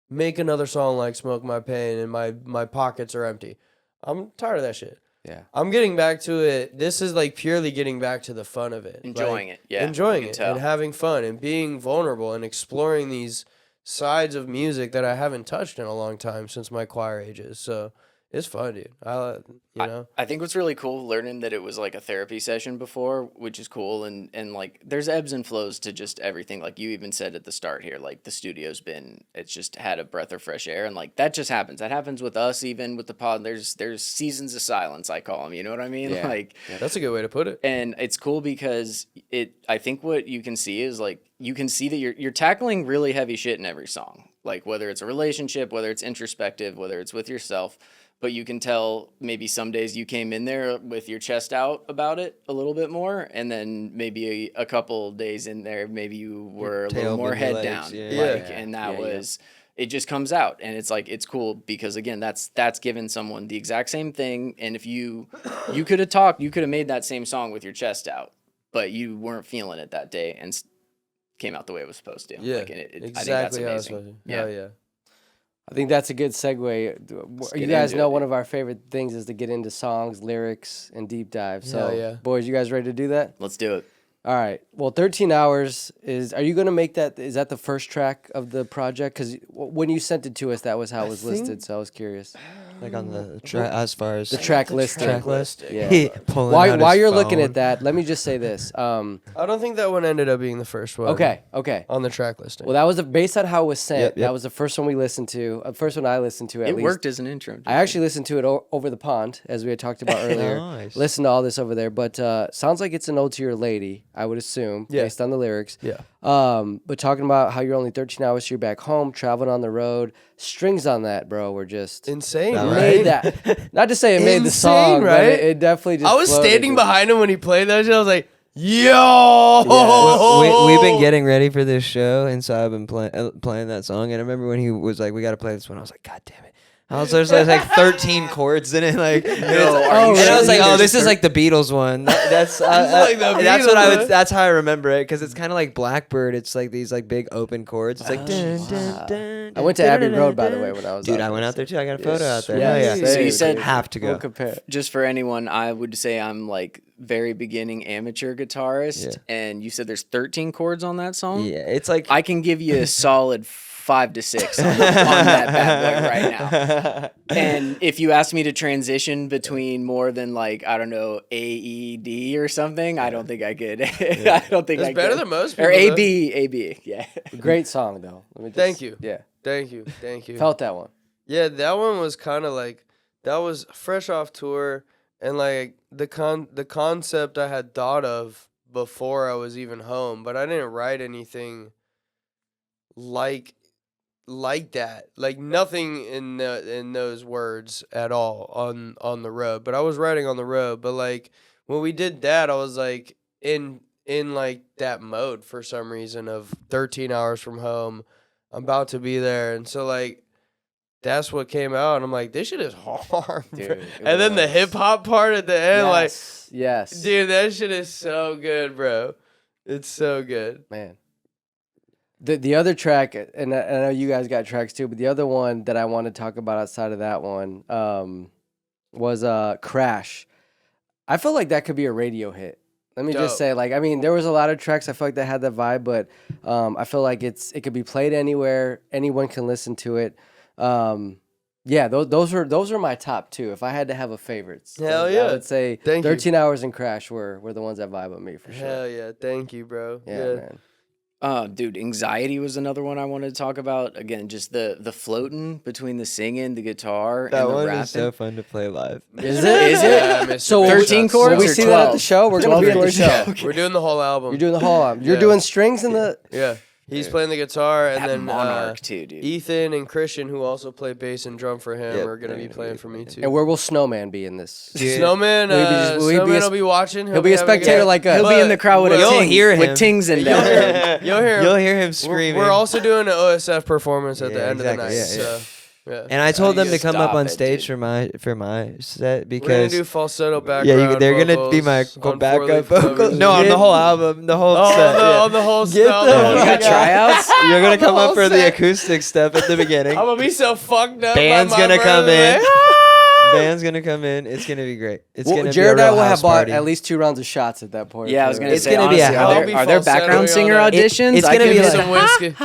make another song like "Smoke My Pain" and my pockets are empty. I'm tired of that shit. Yeah. I'm getting back to it. This is like purely getting back to the fun of it. Enjoying it, yeah, Enjoying you it can tell. and having fun and being vulnerable and exploring these sides of music that I haven't touched in a long time since my choir ages. So it's fun, dude. I think what's really cool learning that it was like a therapy session before, which is cool. And like there's ebbs and flows to just everything. Like you even said at the start here, like the studio's it's just had a breath of fresh air. And like that just happens. That happens with us, even with the pod. There's seasons of silence, I call them. You know what I mean? Yeah. Like That's a good way to put it. And it's cool because I think what you can see is like, you can see that you're tackling really heavy shit in every song. Like whether it's a relationship, whether it's introspective, whether it's with yourself. But you can tell maybe some days you came in there with your chest out about it a little bit more. And then maybe a couple days in there, maybe you were a little more head down. And it just comes out. And it's like, it's cool because again, that's giving someone the exact same thing. And if you could have made that same song with your chest out, but you weren't feeling it that day and came out the way it was supposed to. Yeah, like, I think that's exactly how it's amazing. supposed to. Yeah. I think that's a good segue. You guys know one of our favorite things is to get into songs, lyrics, and deep dive. So, boys, you guys ready to do that? Let's do it. All right. Well, 13 Hours are you going to make that, is that the first track of the project? Because when you sent it to us, that was how it was listed, so I was curious. Like on the as far as The track list. track list. Yeah. While you're looking at that, let me just say this. I don't think that one ended up being the first one. Okay. On the track listing. Well, that was based on how it was sent. Yep. That was the first one we listened to. First one I listened to at least. It worked as an intro. I actually listened to it over the pond, as we had talked about earlier. Nice. Listen to all this over there. But sounds like it's an ode to your lady, I would assume, based on the lyrics. Yeah. But talking about how you're only 13 hours, so you're back home, traveling on the road. Strings on that, bro, were just Insane, made right? that. Not to say it made the Insane, song, right? but it definitely just I was floated, standing dude. behind him when he played that shit. I was like, yo! We've been getting ready for this show, and so I've been playing that song. And I remember when he was like, "We got to play this one," I was like, "God damn it!" There's like 13 chords in it, like, and I was like, "Oh, this is like the Beatles one." That's like the that's what Beatles, that's how I remember it, because it's kind of like Blackbird. It's like these like big open chords. It's like dun, dun, dun, I went to Abbey Road, by the way, when I was Dude, out I went there, out there too. I got a photo out there. Yeah, Hell yeah. So you said have to go. We'll compare. Just for anyone, I would say I'm like very beginning amateur guitarist, and you said there's 13 chords on that song. Yeah, it's like I can give you a solid 5 to 6 on that bad boy right now. And if you asked me to transition between more than like, I don't know, A, E, D or something, I don't think I could. I don't think I It's better could. than most people. Or A, though. B, yeah. Great song, though. Let me just, Thank you. Yeah. Thank you. Felt that one. Yeah, that one was kind of like, that was fresh off tour, and like the concept I had thought of before I was even home, but I didn't write anything like that, like nothing in those words at all on the road. But I was writing on the road. But like when we did that, I was like in like that mode for some reason of 13 hours from home. I'm about to be there, and so like that's what came out. And I'm like, this shit is hard, Dude, bro. it And then the was. hip hop part at the end, Yes. dude, that shit is so good, bro. It's so good. Man. The other track, and I know you guys got tracks too, but the other one that I want to talk about outside of that one was Crash. I feel like that could be a radio hit. Let me just Dope. say, like, I mean, there was a lot of tracks I feel like that had that vibe, but I feel like it could be played anywhere. Anyone can listen to it. Yeah, those are my top two. If I had to have a favorites, Hell I yeah. would say Thank you. 13 Hours and Crash were the ones that vibe with me for sure. Hell yeah. Thank you, bro. Yeah, man. Dude, Anxiety was another one I wanted to talk about. Again, just the floating between the singing, the guitar, that and the one rapping. is so fun to play live. Is it? Yeah, Mr. So Big 13 Shots. chords Will we or see that at the 12? show? We're going to be at the show. We're doing the whole album. You're doing the whole album. You're Yeah. doing strings in the... Yeah. He's playing the guitar, and That then Monarch too, dude. Ethan and Christian, who also play bass and drum for him, Yep. are going to be playing for me too. And where will Snowman be in this? Dude. Snowman, Will he be just- will he be Snowman a- will be watching. He'll be a having spectator good- like us. He'll be in the crowd with a You'll ting, hear him. with tings and You'll hear bells. him. You'll hear him. You'll hear him screaming. We're also doing an OSF performance at the Yeah, end exactly. of the night. Yeah, yeah. So, yeah. And I told you them to come up stop on it, stage dude. for my set, We're gonna because do falsetto background. yeah, they're gonna be my vocals on backup four-leaf vocals. covers. No, on the whole album, the whole Oh, set. yeah. on the whole Get stuff. the You fuck got tryouts? You're gonna come whole up for the set. acoustic stuff at the beginning. I'm gonna be so fucked up. Band's by my gonna come in. birthday. Band's gonna come in. It's gonna be great. It's gonna Jared be and a I real will house have bought party. at least 2 rounds of shots at that point. Yeah, I was gonna It's say. gonna be a honestly, hell- are there, are there background falsettoing singer on that. auditions? It's I gonna could be get like- some whiskey.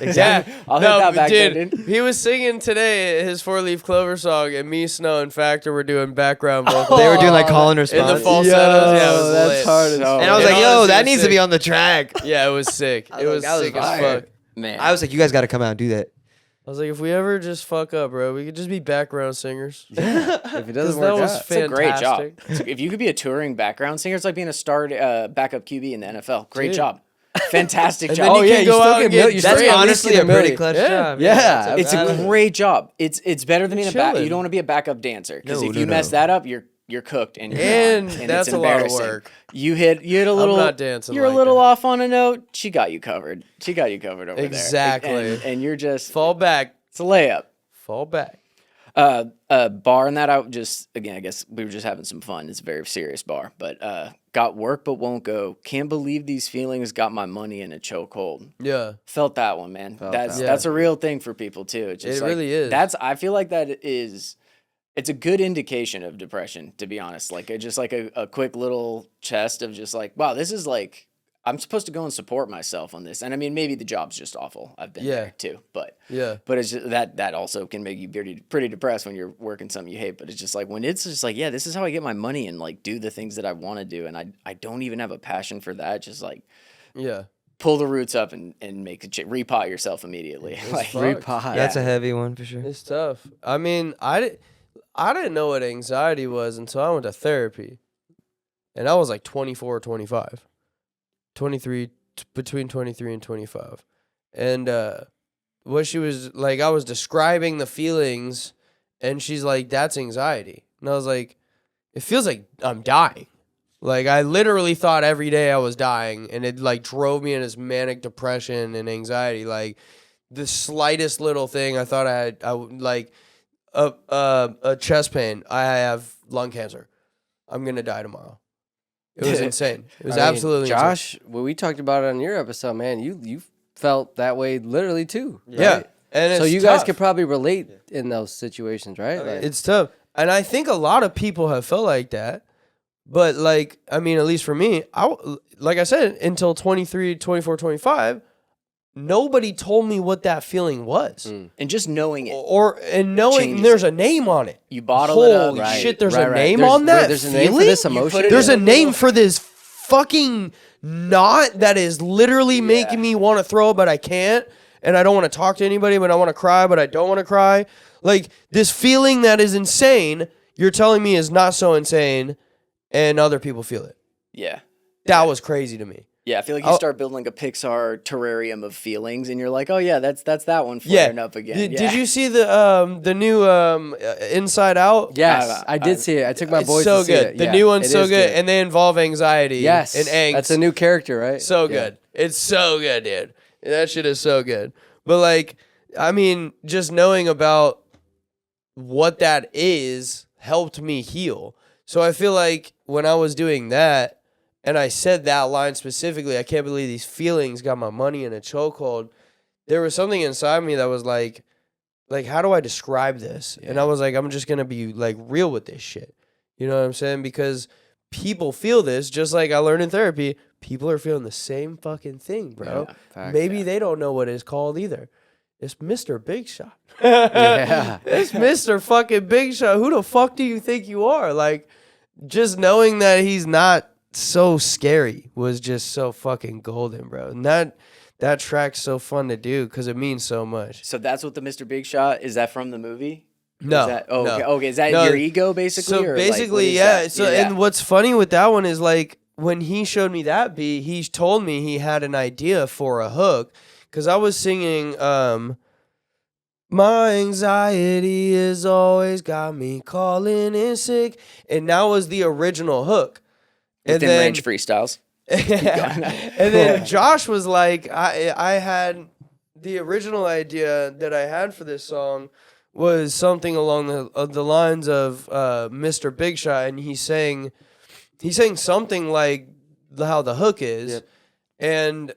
Exactly. I'll hit that back there, dude, dude. he was singing today his 4-leaf clover song, and me, Snow, and Factor were doing background vocals. They were doing like call and in the response. falsettos. Yeah, it was that's lit. hard as So- And I was And like, yo, honestly, that it was needs to be sick. on the track. Yeah, it was sick. I It was was like, that was sick as fire. fuck. Man, I was like, you guys got to come out and do that. I was like, if we ever just fuck up, bro, we could just be background singers. If it 'Cause doesn't that work was out. it's a great job. fantastic. If you could be a touring background singer, it's like being a star backup QB in the NFL. Great Dude. job. Fantastic And job. then Oh, you yeah, can you go still out get and mil- get you That's still at least honestly get a a pretty million. clutch Yeah. job. Yeah. It's a great job. It's better than being a back. Chilling. You don't want to be a backup dancer because No, if no, you mess no. that up, you're cooked and you're And gone, that's it's a lot of embarrassing. work. You hit a little. not dancing You're like a little that. off on a note. She got you covered. She got you covered over Exactly. there. And you're just Fall back. it's a layup. Fall back. Bar and that I just again I guess we were just having some fun. It's a very serious bar, but got work but won't go. Can't believe these feelings got my money in a chokehold. Yeah. Felt that one, man. That's that. that's a real thing for people too. It's just It like, really is. I feel like that is it's a good indication of depression, to be honest. Like just like a quick little chest of just like, wow, this is like I'm supposed to go and support myself on this. And I mean maybe the job's just awful. I've been there too. But Yeah. it's just, that also can make you pretty depressed when you're working something you hate. But it's just like when it's just like, yeah, this is how I get my money and like do the things that I want to do. And I don't even have a passion for that. Just like Yeah. pull the roots up and make repot yourself immediately. Like, fucked. Repot. That's a heavy one for sure. It's tough. I mean, I didn't know what anxiety was until I went to therapy. And I was like 24 or 25. 23, between 23 and 25. And what she was like, I was describing the feelings, and she's like, that's anxiety. And I was like, it feels like I'm dying. Like, I literally thought every day I was dying, and it like drove me in this manic depression and anxiety. Like, the slightest little thing I thought I would like a chest pain. I have lung cancer. I'm gonna die tomorrow. It was insane. It was I mean, absolutely insane. Josh, well, we talked about it on your episode, man. You felt that way literally too. Yeah. right? And it's So you guys tough. could probably relate in those situations, right? Like, It's tough. And I think a lot of people have felt like that. But like, I mean, at least for me, like I said, until 23, 24, 25, nobody told me what that feeling was. and just knowing it, And knowing Changes there's a name on it. you bottle it up. Holy Right, shit, there's right, a right. name There's- on that There's a name for feeling? this You put emotion. it There's in a a name little- for this fucking knot that is literally making me want to throw, but I can't. And I don't want to talk to anybody, but I want to cry, but I don't want to cry. Like, this feeling that is insane, you're telling me is not so insane, and other people feel it. Yeah. That was crazy to me. Yeah, I feel like you start building like a Pixar terrarium of feelings, and you're like, oh yeah, that's that one flaring up again. Did you see the new Inside Out? Yes, I did see it. I took my It's boys so to see good. it. The Yeah, new one's it so is good, and they involve anxiety. yes, and angst. that's a new character, right? So Yeah. good. It's so good, dude. That shit is so good. But like, I mean, just knowing about what that is helped me heal. So I feel like when I was doing that, and I said that line specifically, I can't believe these feelings got my money in a chokehold. There was something inside me that was like, how do I describe this? And I was like, I'm just gonna be like real with this shit. You know what I'm saying? Because people feel this, just like I learned in therapy. People are feeling the same fucking thing, bro. Yeah, facts. Maybe they don't know what it's called either. It's Mr. Big Shot. Yeah. It's Mr. fucking Big Shot. Who the fuck do you think you are? Like, just knowing that he's not so scary was just so fucking golden, bro. And that track's so fun to do because it means so much. So that's what the Mr. Big Shot is. That from the movie? No. Is that, oh, no. okay. Okay. Is that No. your ego basically? So or basically, like, what is yeah. that? So and what's funny with that one is like when he showed me that beat, he told me he had an idea for a hook because I was singing my anxiety has always got me calling in sick, and that was the original hook. Within range freestyles. And then Josh was like, I had the original idea that I had for this song was something along the lines of Mr. Big Shot, and he's saying something like how the hook is, Yep. and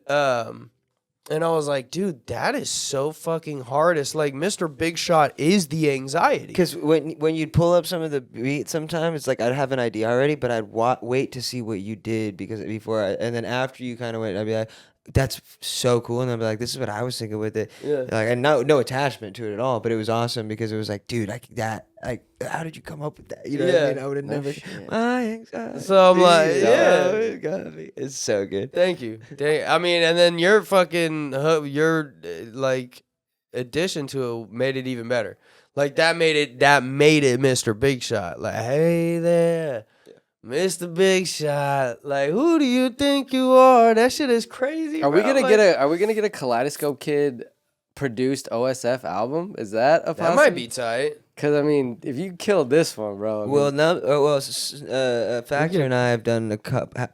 And I was like, dude, that is so fucking hard. It's like Mr. Big Shot is the anxiety. Because when you'd pull up some of the beats, sometimes it's like I'd have an idea already, but I'd wait to see what you did and then after you kind of went, I'd be like, that's so cool, and I'd be like, this is what I was thinking with it. Yeah. Like, and no attachment to it at all, but it was awesome because it was like, dude, how did you come up with that? You know what I mean? I would have never. My anxiety. So I'm like, yeah. It gotta be. It's so good. Thank you. I mean, and then your fucking like addition to it made it even better. Like that made it Mr. Big Shot. Like, hey there, Mr. Big Shot. Like, who do you think you are? That shit is crazy. Are we bro. gonna Like, get a Kaleidoscope Kid produced OSF album? Is that a that possibility? might be tight. Because, I mean, if you killed this one, bro. I mean, Factor and I have done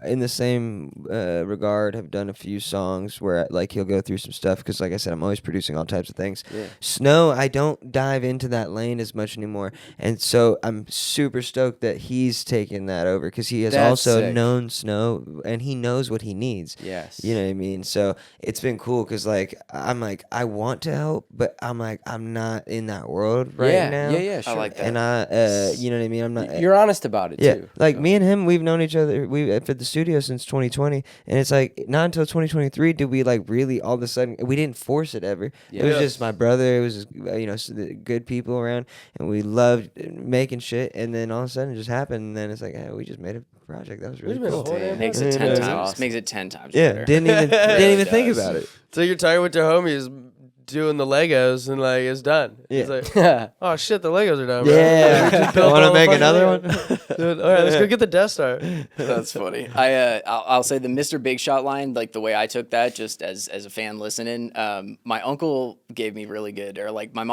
in the same regard. Have done a few songs where like he'll go through some stuff because, like I said, I'm always producing all types of things. Yeah. Snow, I don't dive into that lane as much anymore, and so I'm super stoked that he's taken that over because he has That's also sick. known Snow and he knows what he needs. yes. You know what I mean? So it's been cool because like I'm like I want to help, but I'm like I'm not in that world right now. Yeah, sure. I like that. And I, you know what I mean? I'm not. You're honest about it, Yeah, too. like me and him, we've known each other. We at the studio since 2020, and it's like not until 2023 did we like really all of a sudden we didn't force it ever. It was Yeah. just my brother. It was just, the good people around, and we loved making shit. And then all of a sudden it just happened, and then it's like hey, we just made a project that was really made a cool. whole damn Makes it Yeah, 10 that's times. awesome. Makes it 10 times Yeah, better. didn't even really think does. about it. So you're tired with your homies doing the Legos and like it's done. Yeah. It's like, oh shit, the Legos are done. Bro. Yeah, built want all to the make fucking another Legos. one? Dude, all right, let's go get the Death Star. That's funny. I'll say the Mr. Big Shot line, like the way I took that, just as a fan listening. My uncle gave me really good, or like my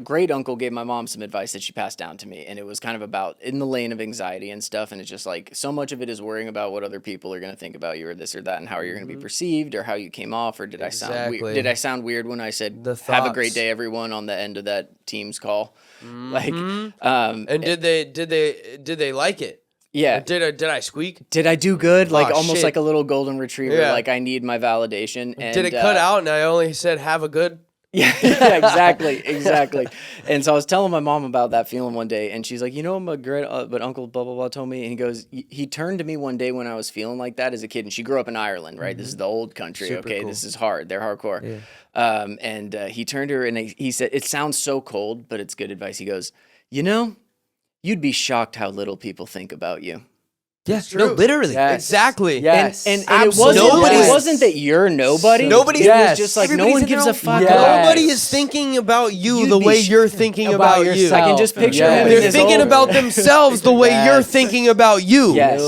great uncle gave my mom some advice that she passed down to me, and it was kind of about in the lane of anxiety and stuff. And it's just like so much of it is worrying about what other people are going to think about you, or this or that, and how you're going to be perceived, or how you came off, or did I sound Exactly. weird? Did I sound weird when I said The "Have a thoughts. great day, everyone" on the end of that Teams call? Like, And did they like it? yeah. Did I squeak? Did I do good? Like Oh, almost shit. like a little golden retriever. Yeah. Like I need my validation. And, Did it cut out and I only said have a good? Yeah, exactly. And so I was telling my mom about that feeling one day, and she's like, "You know, my great, but Uncle blah blah blah told me." And he goes, he turned to me one day when I was feeling like that as a kid, and she grew up in Ireland, right? This is the old country. Super Okay, cool. this is hard. They're hardcore. Yeah. And he turned to her and he said, "It sounds so cold, but it's good advice." He goes, "You know, you'd be shocked how little people think about you." Yes, no, literally. Yes. Exactly. Yes. And it Absolutely. wasn't that you're nobody. Nobody's- It Yes. was just like no Everybody's one in gives their a own fuck. Yes. about Nobody you. is thinking about you You'd the be way sh- you're thinking about about you. yourself. I can just picture Yes. him. They're in his thinking old- about themselves the way you're Yes. thinking about you. Yes.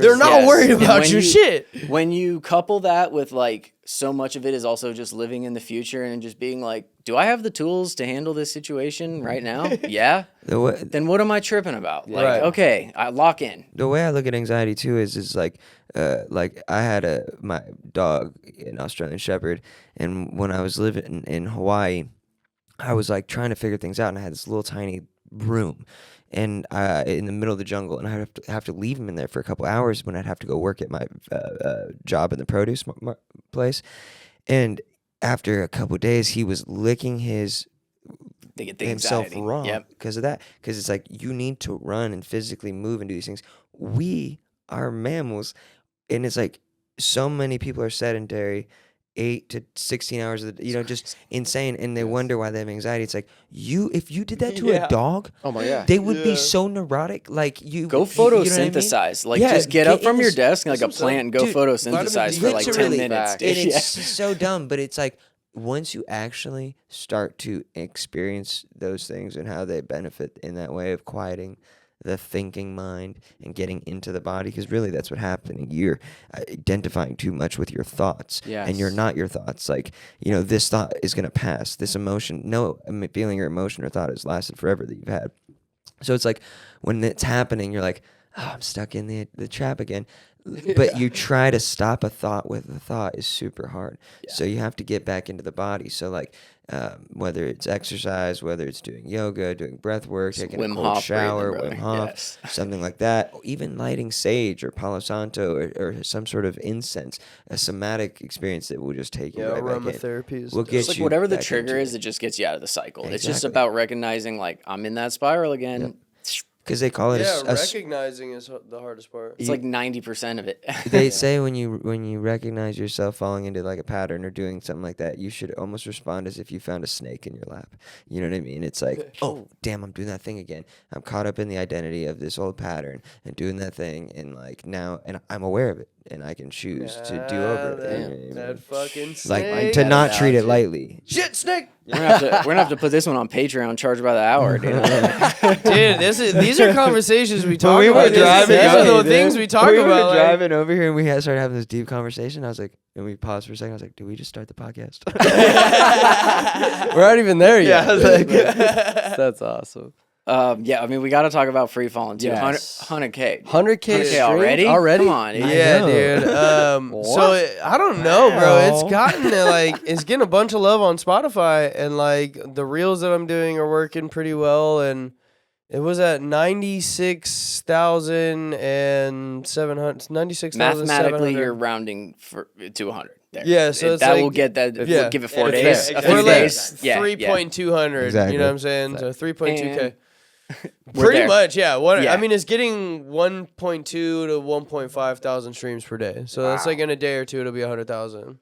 They're not Yes. worried And about when your you- shit. When you couple that with like so much of it is also just living in the future and just being like, do I have the tools to handle this situation right now? Yeah. Then what am I tripping about? Like, Right. okay, I lock in. The way I look at anxiety too is like I had my dog, an Australian Shepherd, and when I was living in Hawaii, I was like trying to figure things out, and I had this little tiny room, and in the middle of the jungle, and I have to leave him in there for a couple hours when I'd have to go work at my job in the produce place, and after a couple days, he was licking They get the himself anxiety. raw Yep. because of that. Because it's like you need to run and physically move and do these things. We are mammals, and it's like so many people are sedentary, 8 to 16 hours of the, just insane, and they wonder why they have anxiety. It's like if you did that to Yeah. a dog, Oh my God. they would be so neurotic. Like Go you know what I mean? photosynthesize. Like Yeah, just get up in from your this- desk like a That's what I'm plant and go Dude, photosynthesize for like 10 literally, minutes. back. dude. And Yeah. it's so dumb, but it's like once you actually start to experience those things and how they benefit in that way of quieting the thinking mind and getting into the body, because really that's what happening. You're identifying too much with your thoughts, and you're Yes. not your thoughts. Like, this thought is going to pass. This emotion, no feeling or emotion or thought has lasted forever that you've had. So it's like when it's happening, you're like, oh, I'm stuck in the trap again. but you try to stop a thought with a thought is super hard. So you have to get back into the body. So like whether it's exercise, whether it's doing yoga, doing breath work, taking Wim a cold Hof breathing, shower, brother. Wim Hof, Yes. something like that, or even lighting sage or Palo Santo or some sort of incense, a somatic experience that will just take you right back in. aromatherapy is We'll dope. get It's like you whatever the back trigger into is, it just gets you out of the cycle. It's just Exactly. about recognizing, like, I'm in that spiral again. because they call it Yeah, a recognizing is the hardest part. It's like 90% of it. they say when you recognize yourself falling into like a pattern or doing something like that, you should almost respond as if you found a snake in your lap. You know what I mean? It's like, oh damn, I'm doing that thing again. I'm caught up in the identity of this old pattern and doing that thing, and like now, and I'm aware of it, and I can choose to do over it. You know what I mean? That fucking Like snake. to not treat it analogy. lightly. Shit, snake. We're gonna have to put this one on Patreon, charge by the hour, dude. Dude, these are conversations we talk we about. were driving These are over- the things we talk we about. were like- driving over here and we started having this deep conversation. I was like, and we paused for a second. I was like, "Do we just start the podcast?" We're not even there yet. Yeah, I was like- That's awesome. Yeah, I mean, we got to talk about Free Falling too. Yes. 100K. 100K streams already? Already? Come on, dude. Yeah, know. dude. So I don't know, bro. It's gotten it's getting a bunch of love on Spotify, and like the reels that I'm doing are working pretty well. And it was at 96,700. 96,700. Mathematically, you're rounding to 100. There. Yeah, so it's that like- will get that. yeah. Give it 4 It's days. there. A It's few We're there. like days. Yeah, 3.200. Exactly. You know what I'm saying? So 3.2K. We're Pretty there. much, yeah. Yeah. I mean, it's getting 1.2 to 1.5 thousand streams per day. So that's like in a day or two, it'll be 100,000.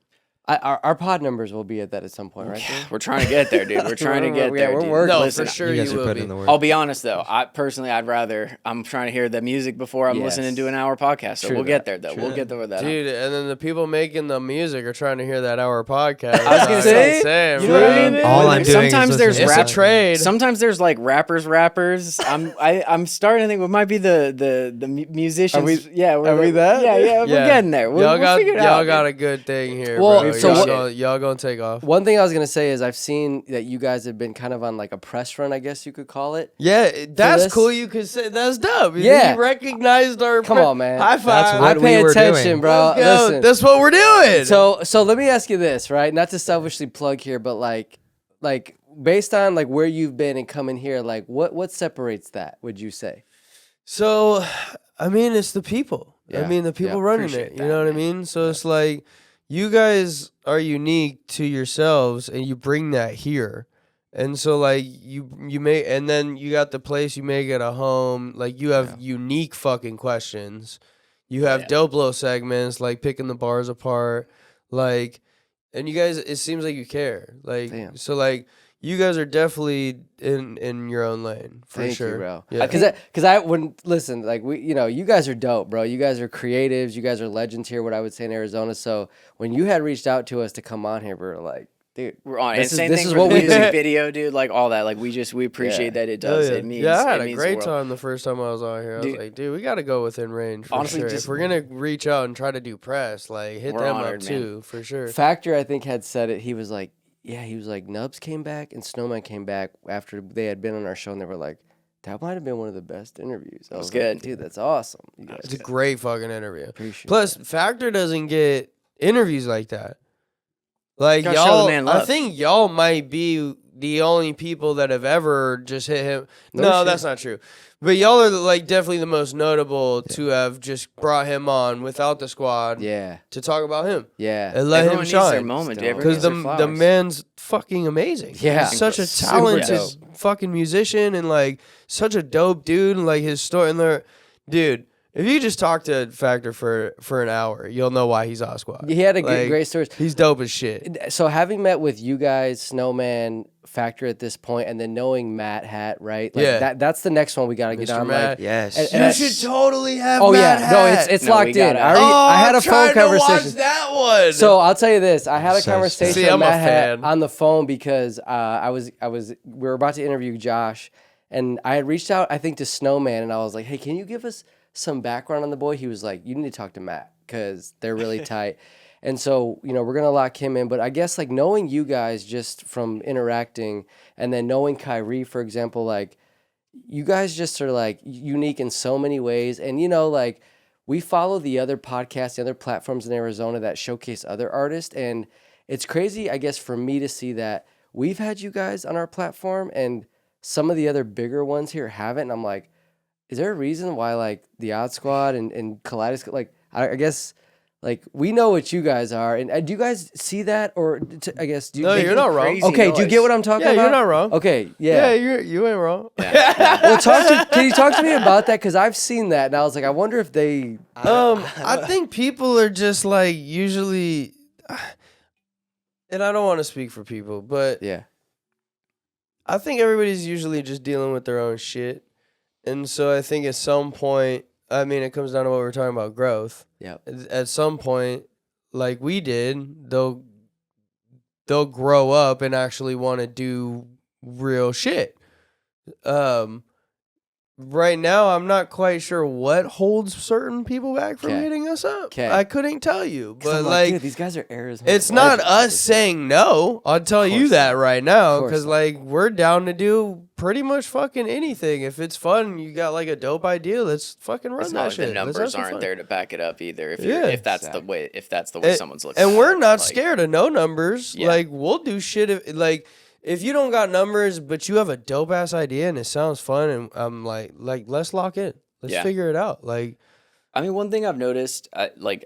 Our pod numbers will be at that at some point, right? We're trying to get there, dude. We're trying to get there. We're dude. working. No, Listen, for sure you you, guys are will putting be. in the work. I'll be honest though. I'm trying to hear the music before I'm listening Yes. to an hour podcast. So True we'll that. get there though. We'll get there with that. Dude, and then the people making the music are trying to hear that hour podcast. I was gonna say, saying, you know what I bro. mean? All I'm doing Sometimes is there's listening It's to a trade. Sometimes there's like rappers. I'm starting to think it might be the musicians. Are we we're that? Yeah, we're getting there. We'll figure it out. y'all got dude. a good thing here, Well, bro. so y'all gonna take off. One thing I was gonna say is I've seen that you guys have been kind of on like a press run, I guess you could call it. Yeah, that's this? cool. You could say that's dope. Yeah. You recognized our. Come on, man. High five. That's I what pay we were attention, doing. bro. Let's go. Listen. That's what we're doing. So let me ask you this, right? Not to selfishly plug here, but like based on like where you've been and coming here, like what separates that? Would you say? So, I mean, it's the people. Yeah. I mean, the people Yeah, running appreciate it. You know that, what I mean? So it's like you guys are unique to yourselves, and you bring that here. And so like you make, and then you got the place you make it a home. Like you have unique fucking questions. You have dope low segments, like picking the bars apart, like, and you guys, it seems like you care. Like, Damn. so like you guys are definitely in your own lane for Thank sure. you, bro. Yeah. Because I wouldn't listen. Like you guys are dope, bro. You guys are creatives. You guys are legends here. What I would say in Arizona. So when you had reached out to us to come on here, we were like, dude, We're on. This And is- same this thing is for what the we music do. video, dude. Like all that. Like we appreciate Yeah. that it Hell does. yeah. It means. Yeah, I it had a means the great world. time the first time I was out here. I was Dude. like, dude, we got to go within range for Honestly, sure. just- if we're gonna reach out and try to do press, like hit We're them honored, up man. too, for sure. Factor I think had said it. He was like, Nubs came back and Snowman came back after they had been on our show, and they were like, that might have been one of the best interviews. I was good. like, dude, that's awesome. You guys It's a great fucking interview. appreciate. Plus, Factor doesn't get interviews like that. Like Gotta show the y'all, man I love. think y'all might be the only people that have ever just hit him. No No, shit. that's not true. But y'all are like definitely the most notable to have just brought him on without the squad Yeah, to talk about him yeah. and let Everyone him needs their shine. moment, dude. Still. Everyone Because needs their the flowers. man's fucking amazing. Yeah. He's such a Super talented dope. fucking musician and like such a dope dude. And like his story, and they're, dude. If you just talk to Factor for an hour, you'll know why he's off squad. He had a Like, great stories. He's dope as shit. So having met with you guys, Snowman, Factor at this point, and then knowing Matt Hat, right? Like Yeah. that's the next one we gotta get Mr. on. Matt. Like, Yes. And- You and I- should totally have. oh Matt yeah, no, Hat. it's No, we locked in. gotta- I had a I'm phone trying to watch conversation. that one. So I'll tell you this: I had a So conversation See, with I'm a Matt Hat fan. on the phone because we were about to interview Josh, and I had reached out, I think, to Snowman, and I was like, "Hey, can you give us some background on the boy?" He was like, "You need to talk to Matt because they're really tight." And so, we're gonna lock him in. But I guess like knowing you guys just from interacting, and then knowing Kyrie, for example, like you guys just are like unique in so many ways, and like. we follow the other podcasts, the other platforms in Arizona that showcase other artists. And it's crazy, I guess, for me to see that we've had you guys on our platform and some of the other bigger ones here haven't. And I'm like, is there a reason why like the Odd Squad and Kaleidoscope, like, I guess, like, we know what you guys are. And do you guys see that? Or I guess, do you? No, you're not wrong. crazy Okay, do you noise. get what I'm talking Yeah, about? you're not wrong. Okay, Yeah, yeah. you ain't wrong. Well, can you talk to me about that? Because I've seen that, and I was like, I wonder if they. I think people are just like usually, and I don't want to speak for people, but Yeah. I think everybody's usually just dealing with their own shit. And so I think at some point, I mean, it comes down to what we're talking about, growth. Yeah. At some point, like we did, they'll grow up and actually want to do real shit. Right now, I'm not quite sure what holds certain people back from 'Kay. hitting us up. 'Kay. I couldn't tell you, 'Cause but I'm like, dude, these guys are Arizona. it's not legends. us saying no. I'll tell you course that not. right now, Of course because not. like we're down to do pretty much fucking anything. If it's fun, you got like a dope idea, let's fucking run It's that not like shit. the Let's have numbers some aren't fun. there to back it up either. Yeah. If that's the way someone's looking. And at we're it. not Like, scared of no numbers. Yeah. Like we'll do shit if you don't got numbers, but you have a dope ass idea and it sounds fun, and I'm like let's lock in. Let's Yeah. figure it out. Like, I mean, one thing I've noticed,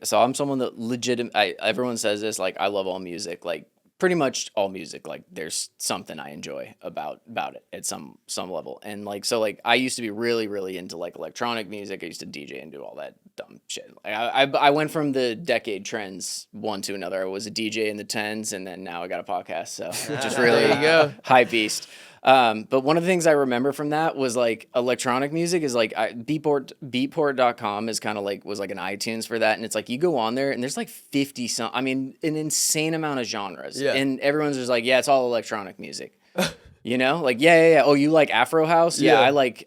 so I'm someone that everyone says this, like, I love all music, like, pretty much all music. Like, there's something I enjoy about it at some level. And, like, so, like, I used to be really, really into, like, electronic music. I used to DJ and do all that dumb shit. Like, I went from the decade trends one to another. I was a DJ in the 10s, and then now I got a podcast, so just really There you go. high beast. But one of the things I remember from that was like electronic music is like beatport.com is kind of like was like an iTunes for that. And it's like you go on there and there's like 50 I mean, an insane amount of genres. Yeah. And everyone's just like, yeah, it's all electronic music. You know, like yeah. Oh, you like Afro house? Yeah, Yeah.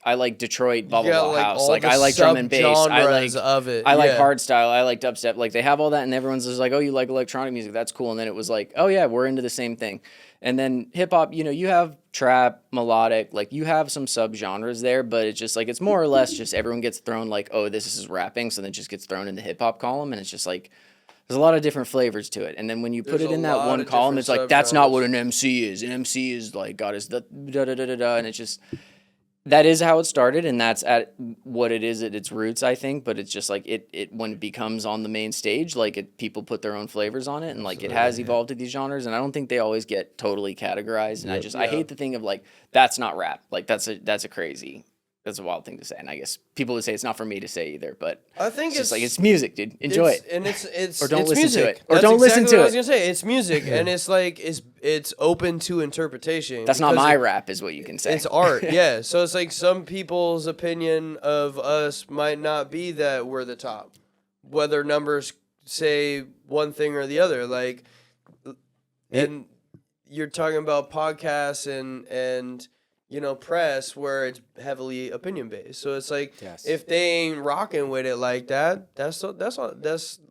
I like Detroit bubble got, ball like, house. all Like the I like drum and bass. I like subgenres of it. I like Yeah. hardstyle. I like dubstep. Like they have all that, and everyone's just like, "Oh, you like electronic music? That's cool." And then it was like, "Oh yeah, we're into the same thing." And then hip hop, you know, you have trap, melodic, like you have some subgenres there, but it's just like it's more or less just everyone gets thrown like, "Oh, this is rapping," so then it just gets thrown in the hip hop column, and it's just like there's a lot of different flavors to it. And then when you put There's it in a that lot one of column, different it's like that's not subgenres. what an MC is. An MC is like got his da da da da da, and it's just. That is how it started, and that's at what it is at its roots, I think. But it's just like it when it becomes on the main stage, like people put their own flavors on it, and like it has evolved to these genres. And I don't think they always get totally categorized. And I hate the thing of like that's not rap. Like that's a wild thing to say. And I guess people would say it's not for me to say either. But I think it's just like it's music, dude. Enjoy it. And it's Or don't it's listen to music. it. Or That's don't listen exactly to what I it. was gonna say. It's music, and it's like it's open to interpretation. That's not because my rap, is what you can say. It's art, yeah. So it's like some people's opinion of us might not be that we're the top, whether numbers say one thing or the other. Like, and you're talking about podcasts and you know press where it's heavily opinion based. So it's like Yes. if they ain't rocking with it like that, that's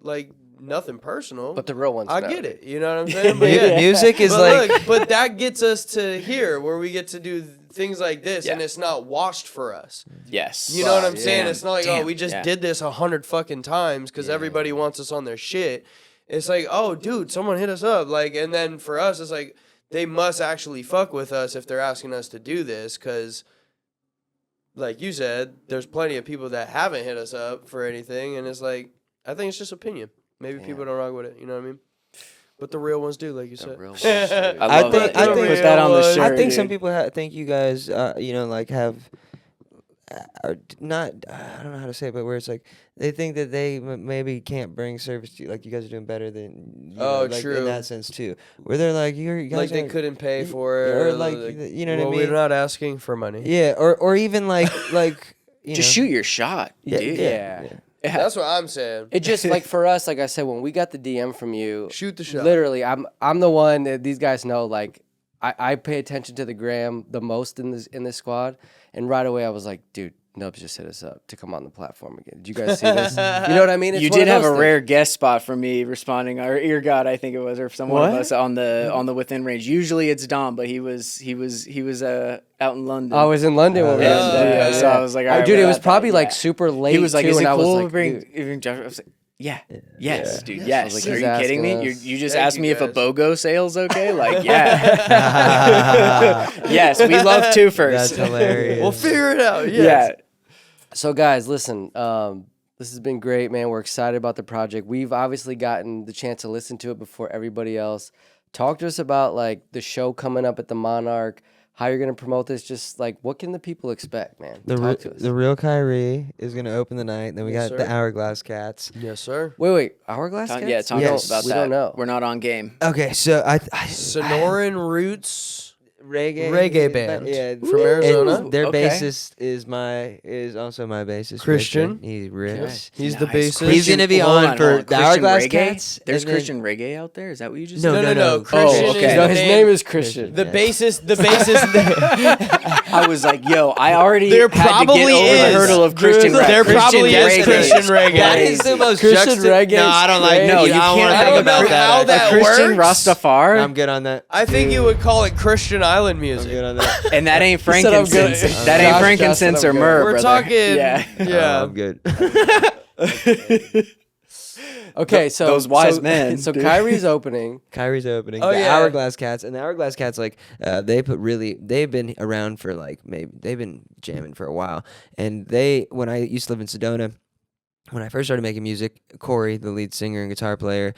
like nothing personal. But the real ones I know. get it. You know what I'm saying? But yeah. Music is But like look, but that gets us to here where we get to do things like this, and Yeah. it's not washed for us. Yes. You know what I'm yeah. saying? It's not like, oh, Damn. we just Yeah. did this 100 fucking times because everybody wants us on their shit. It's like, oh, dude, someone hit us up. Like, and then for us, it's like they must actually fuck with us if they're asking us to do this because, like you said, there's plenty of people that haven't hit us up for anything, and it's like, I think it's just opinion. Maybe people don't rock with it. You know what I mean? But the real ones do, like you said. real ones I I love think- it. I Put think- that on the I shirt. I think some dude. people think you guys, you know, like have, are not, I don't know how to say it, but where it's like they think that they maybe can't bring service to you, like you guys are doing better than. You know, like, true. In that sense too, where they're like you guys Like they aren't- couldn't pay y- for it, or like you know what I mean. We're not asking for money. Yeah, or even like you Just know, shoot your shot, Yeah, dude. Yeah. Yeah. That's what I'm saying. It just like for us, like I said, when we got the DM from you, Shoot the shot. literally, I'm the one that these guys know. Like I pay attention to the gram the most in this squad, and right away I was like, dude, Nubs just hit us up to come on the platform again. Did you guys see this? You know what I mean? It's You one did of have a those things. rare guest spot from me responding, or Ear God, I think it was, or someone of What? us on the within range. Usually it's Dom, but he was out in London. I was in London when we And, had so I was like, all right, dude, we it was got probably that, like yeah. super late. He was like, too, "Is it and I was cool like, to bring dude. Josh?" I was like, "Yeah, yes, dude, I yes." was like, Are he's you kidding me? asking us. You just Thank asked you, me if a guys. BOGO sale's okay? Like, yeah, yes, we love twofers. That's hilarious. We'll figure it out. Yeah. Yes. So, guys, listen. This has been great, man. We're excited about the project. We've obviously gotten the chance to listen to it before everybody else. Talk to us about like the show coming up at the Monarch. How you're gonna promote this? Just like what can the people expect, man? Talk to us. The real Kyrie is gonna open the night. Then we Yes, got the sir. Hourglass Cats. Yes, sir. Wait. Hourglass? Talk Cats? to Yes. us about we that. don't know. We're not on game. Okay, so I Sonoran Roots. reggae band. Yeah, From Arizona. And their Okay. bassist is also my bassist. Christian. He rips. He's the Nice. bassist. He's gonna be Hold on for hold the Christian Hourglass reggae? Cats, There's and then- Christian reggae out there. Is that what you just No, said? No. no. Christian Oh, is okay. the No, his name. name is Christian. The bassist. The bassist. I was like, yo, I already There had to get probably over the is. hurdle of Christian There reggae. probably is reggae Christian is reggae. That crazy. is the most Christian reggae No, is I don't like. crazy. No, I you don't can't wanna have think a- about how that. that a Christian works? Rastafari, I'm good on that. I think you would call it Christian Island I'm music. good on that. and that ain't said I'm good. frankincense. That ain't Josh frankincense said or I'm good. myrrh, We're brother. talking. Yeah. Yeah. I'm good. Okay, so those wise men, So dude. Kyrie's opening. Kyrie's opening. Oh, the yeah. Hourglass Cats, and the Hourglass Cats, like they've been around for like maybe they've been jamming for a while. And when I used to live in Sedona, when I first started making music, Corey, the lead singer and guitar player,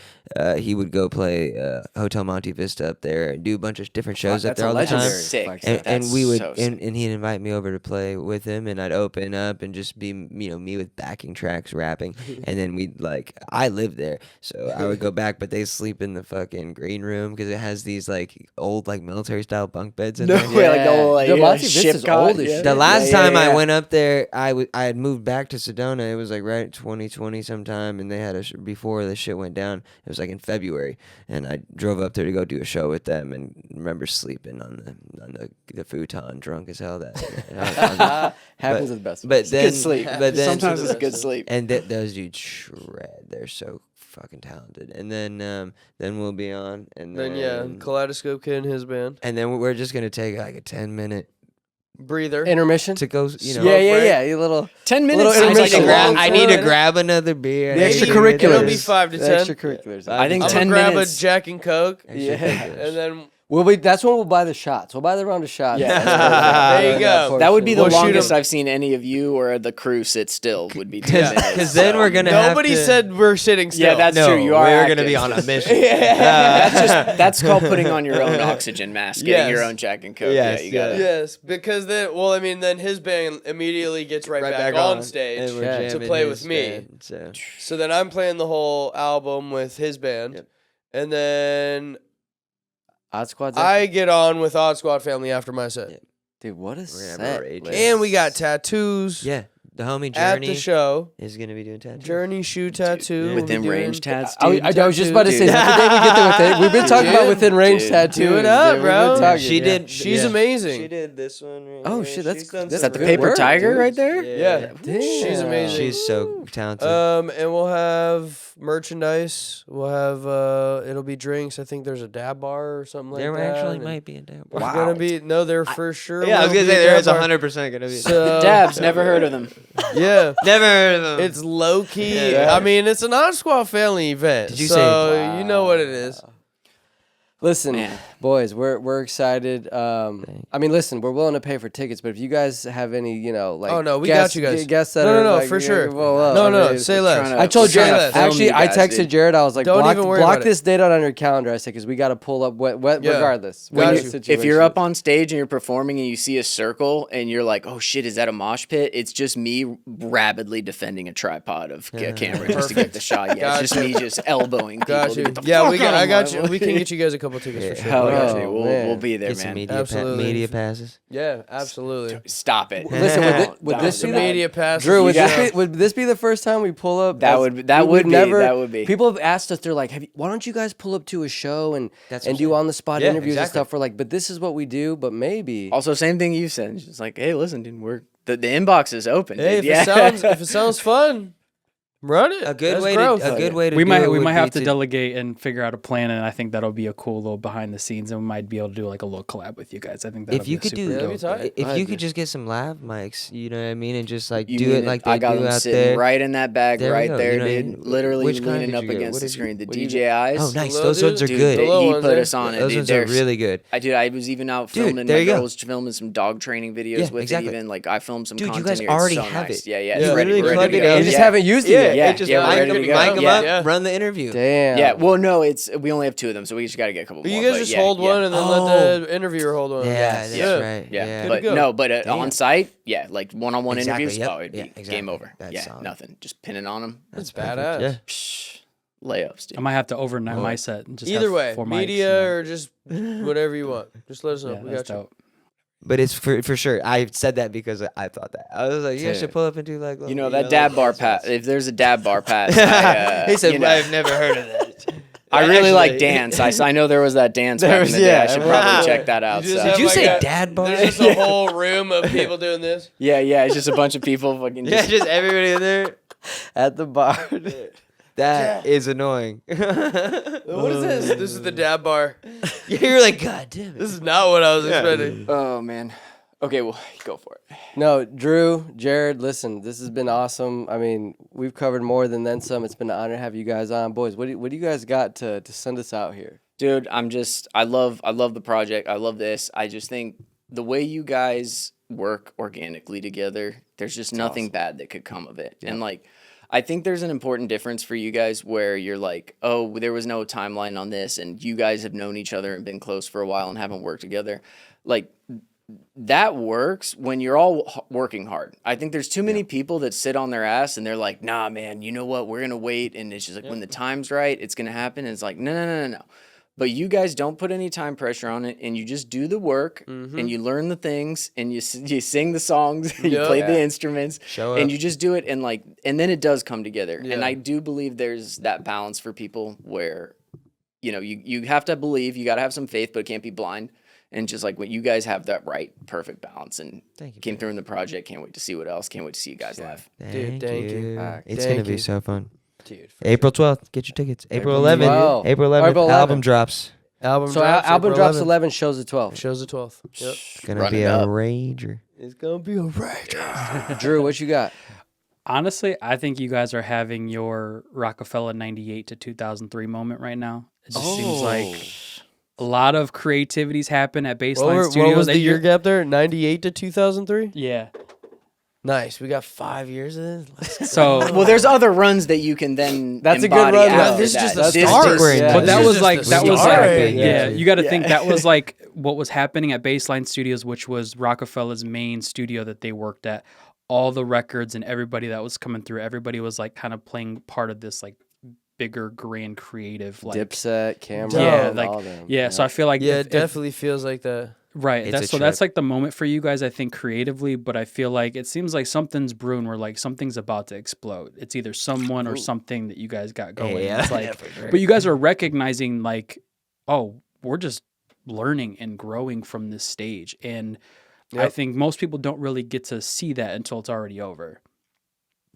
he would go play Hotel Monte Vista up there and do a bunch of different shows up That's there a all the time. legendary sick. Flex. And That's we would so sick. and he'd invite me over to play with him, and I'd open up and just be me with backing tracks rapping, and then we'd I lived there, so I would go back, but they sleep in the fucking green room because it has these like old military style bunk beds in No there. way, like the whole The Monte ship Vista's cot, old as yeah. shit. The last Yeah, time I yeah. went up there, I had moved back to Sedona. It was like right 2020 sometime, and they had before the shit went down. It was like in February, and I drove up there to go do a show with them, and remember sleeping on the futon, drunk as hell. Happens to the best. But then, Good sleep. But then, Sometimes it's good sleep. and those dudes shred. They're so fucking talented. And then we'll be on, and Then yeah, Kaleidoscope Kid and his band. and then we're just gonna take like a 10-minute Breather. Intermission. to go. Yeah. A little 10 Little minutes seems like a intermission. long I need to minute. grab another beer. The I need to extracurriculars. It'll be 5 to the 10. extracurriculars. I think I'm 10 gonna grab minutes. a Jack and Coke, Extracurriculars. and then That's when we'll buy the shots. We'll buy the round of shots. Yeah. There you go. That would be the We'll shoot longest 'em. I've seen any of you or the crew sit still. Would be 10 minutes. Because then we're gonna nobody have to, said we're sitting still. Yeah, that's no, true. You are. we're active. gonna be on a mission. That's called putting on your own oxygen mask, getting Yes. your own Jack and Coke. Yes, Yeah, you got it. Yes, because then, then his band immediately gets right back on stage and we're Yeah. to jamming play his with me. band, so. So then I'm playing the whole album with his band, Yep. and then Odd Squad's I get on with Odd Squad Family after my set. Yeah. dude, what a We're gonna have a set. rage. man. And we got tattoos Yeah, the homie at Journey the show. is gonna be doing tattoos. Journey shoe tattoo. Within we'll be range doing- tats. I was just about to say, is that the day we get there with it? We've been talking about Dude, within range dude. tattoos. Do it up, dude. We've bro. been talking. She did. She's yeah. amazing. She did this one. Right Oh, here. shit, that's- She's done that's Is that the good paper work, tiger dude. right there? Yeah. Damn. She's amazing. She's so talented. And we'll have merchandise. We'll have it'll be drinks. I think there's a dab bar or something like there that. actually and might be a dab. There's gonna be there for sure. Yeah, I was will gonna be say a there dab is bar. 100% gonna be. So, Dabs, never heard of them. Yeah. Never heard of them. It's low key. Yeah. I mean, it's an Odd Squad Family event. Did you so say- you know what it is. Listen, Man. boys, we're excited. I mean, listen, we're willing to pay for tickets, but if you guys have any, like, Oh, no, we guests, got you guys. Guests that No, are, no, like, for sure. well, No, I mean, say less. trying to- I told We're trying Jared. to film Actually, you I guys, texted dude. Jared. I was like, Don't block, even worry block about it. this date out on your calendar. I said, because we got to pull up Yeah. regardless. Got When you. the If you're situation up is. on stage and you're performing and you see a circle and you're like, oh shit, is that a mosh pit? It's just me rapidly defending a tripod of a camera just to get the shot. Yeah, it's just Gotcha. me just elbowing people. Got to you. get the Yeah, fuck we got. out I of got my you. We can way. get you guys a couple tickets for sure. Hell yeah, Oh, dude. We'll man. be there, Get some man. Absolutely. media passes. Yeah, absolutely. Stop it. Listen, would this Some be the, media passes. Drew? Would you this, got- be, would this be the first time we pull up? That as- would- that we've would be, never- that would be. People have asked us. They're like, why don't you guys pull up to a show and That's what I'm do saying. on the spot Yeah, interviews and exactly. stuff? We're like, but this is what we do. But maybe Also, same thing you said. It's just like, hey, listen, dude, The inbox is open. Hey, dude. if it sounds fun, run it. A good That's way growth. to we do might it we would might be have to delegate and figure out a plan, and I think that'll be a cool little behind the scenes, and we might be able to do like a little collab with you guys. I think that if you could do that'd be tight. if Go you ahead, could just get some lav mics, you know what I mean, and just like You do mean it like I they got do them out sitting there. right in that bag There we right go, there, you know, dude. Literally which kind leaning did up you get? against What the did you- screen. The what do you get? DJIs. Oh, nice. Little Those ones are dudes? Dude, good. The little he ones put there? us on it, Those dude. ones are really good. I was even out Dude, filming. there My you go. girl was filming some dog training videos Yeah, with exactly. it. Even like I filmed some Dude, you content. guys here. It's already so have nice. it. Yeah, You it's ready, literally we're plug ready it to go. in. You just Yeah. haven't used it yet. Yeah, just yeah, we're mic ready to them, go. mic 'em Yeah, up, yeah. run the interview. Damn. Yeah, well, no, we only have 2 of them, so we just got to get a couple But more. you guys but just yeah, hold yeah. one and then let the interviewer hold one. Yeah, that's Yeah. right. Yeah, Good but to go. no, but Damn. on site, yeah, like one-on-one Exactly, interviews. yep, Oh, it'd be yeah, game exactly. over. That's Yeah, solid. nothing, just pinning on them. That's perfect, badass. yeah. Psh, layups, dude. I might have to overnight my set and just Either have way, 4 mics, media you know. or just whatever you want. Just let us know. Yeah, We that's got you. dope. But it's for sure. I said that because I thought that. I was like, you guys should Dude. pull up and do like You know that dab bar pass. If there's a dab bar pass, He said, you know, I've never heard of that. I really like Actually- dance. I know there was that dance back in the day. I should probably check that out. just So. have Did you like say a- dad bar? There's just a whole room of people doing this. Yeah, it's just a bunch of people fucking. Yeah, just everybody in there. At the bar. That is annoying. What is this? This is the dab bar. You're like, God damn it. This is not what I was expecting. Oh man. Okay, well, go for it. No, Drew, Jared, listen, this has been awesome. I mean, we've covered more than then some. It's been an honor to have you guys on. Boys, what do you guys got to send us out here? Dude, I love the project. I love this. I just think the way you guys work organically together, there's just nothing bad that could come of it. And like, I think there's an important difference for you guys where you're like, oh, there was no timeline on this, and you guys have known each other and been close for a while and haven't worked together. Like, that works when you're all working hard. I think there's too many people that sit on their ass and they're like, nah, man, you know what? We're going to wait. And it's just like, when the time's right, it's going to happen. And it's like, no. But you guys don't put any time pressure on it, and you just do the work, and you learn the things, and you sing the songs, and you play the instruments, Show and up. you just do it, and like, and then it does come together. Yeah. And I do believe there's that balance for people where, you know, you have to believe, you got to have some faith, but it can't be blind. And just like what you guys have that right, perfect balance, and Thank you, came through in the project. Can't wait to see what else. Can't wait to see you guys live. Dude, thank you. It's Thank going to be you. so fun. Dude. April 12th. Get your tickets. April 11th. 12th. April 11th. April 11th. Album drops. Album So drops. album April drops 11th. 11, shows the 12th. Shows the 12th. Yep. Gonna Run be it a up. rager. It's gonna be a rager. Drew, what you got? Honestly, I think you guys are having your Rockefeller 98 to 2003 moment right now. It just seems like a lot of creativities happen at Baseline Studios. What was the and year you're- gap there? 98 to 2003. Yeah. Nice. We got 5 years of this. Let's go. So, Well, there's other runs that you can then. That's a good embody run, though. after This is that. just the This start. just- Yeah. but This that is was just like the that was start. like Yeah. you got to think that was like what was happening at Baseline Studios, which was Rockefeller's main studio that they worked at. All the records and everybody that was coming through, everybody was like kind of playing part of this like bigger grand creative like Dipset, Camera, yeah, like all them. yeah. So I feel like Yeah, if- it definitely feels like that. right. It's That's a that's trip. like the moment for you guys, I think, creatively. But I feel like it seems like something's brewing where like something's about to explode. It's either someone or something that you guys got going. Yeah, It's like, yeah, for sure. but you guys are recognizing like, oh, we're just learning and growing from this stage, and I Yep. think most people don't really get to see that until it's already over.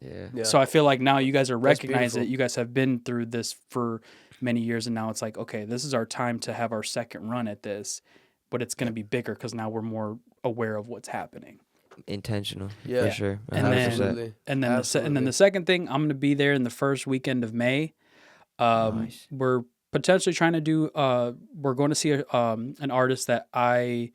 Yeah. Yeah. So I feel like now you guys are That's recognizing that beautiful. you guys have been through this for many years, and now it's like, okay, this is our time to have our second run at this, but it's going to be bigger because now we're more aware of what's happening. Intentional. Yeah. For sure. And then- 100%. Absolutely. And then and then Absolutely. the second thing, I'm going to be there in the first weekend of May. Nice. We're potentially trying to do. We're going to see an artist that I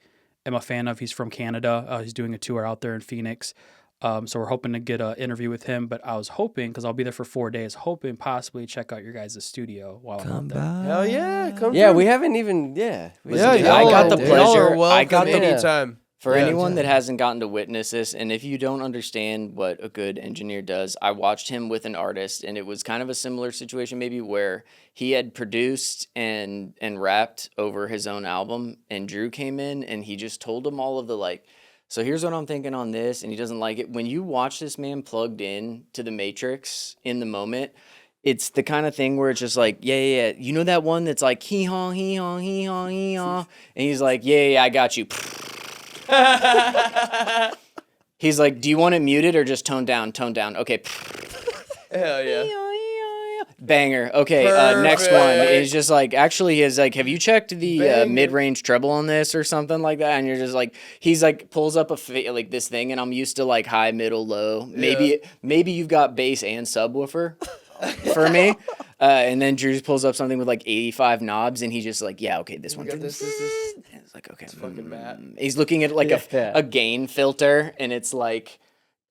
am a fan of. He's from Canada. He's doing a tour out there in Phoenix. So we're hoping to get an interview with him. But I was hoping, because I'll be there for 4 days, hoping possibly check out your guys' studio while I'm out Come there. by. Hell yeah. Come Yeah, through. we haven't even, yeah. Yeah, dude, y'all I got are- the y'all are pleasure- I welcome got the- anytime. For Yeah, anyone that hasn't gotten to witness this, and if you don't understand what a good engineer does, I watched him with an artist, and it was kind of a similar situation, maybe where he had produced and rapped over his own album, and Drew came in and he just told him all of the like. So here's what I'm thinking on this, and he doesn't like it. When you watch this man plugged in to the Matrix in the moment, it's the kind of thing where it's just like, yeah. You know that one that's like hee haw, hee haw, hee haw, hee haw, and he's like, yeah, I got you. He's like, do you want it muted or just toned down? Toned down. Okay. Hell yeah. Banger. Okay, next one is just like, actually, he's like, have you checked the mid-range treble on this or something like that? And you're just like, he's like, pulls up like this thing, and I'm used to like high, middle, low. Maybe you've got bass and subwoofer for me. And then Drew pulls up something with like 85 knobs, and he's just like, yeah, okay, this one. This. And it's like, okay, It's fucking bad. He's looking at like a gain filter, and it's like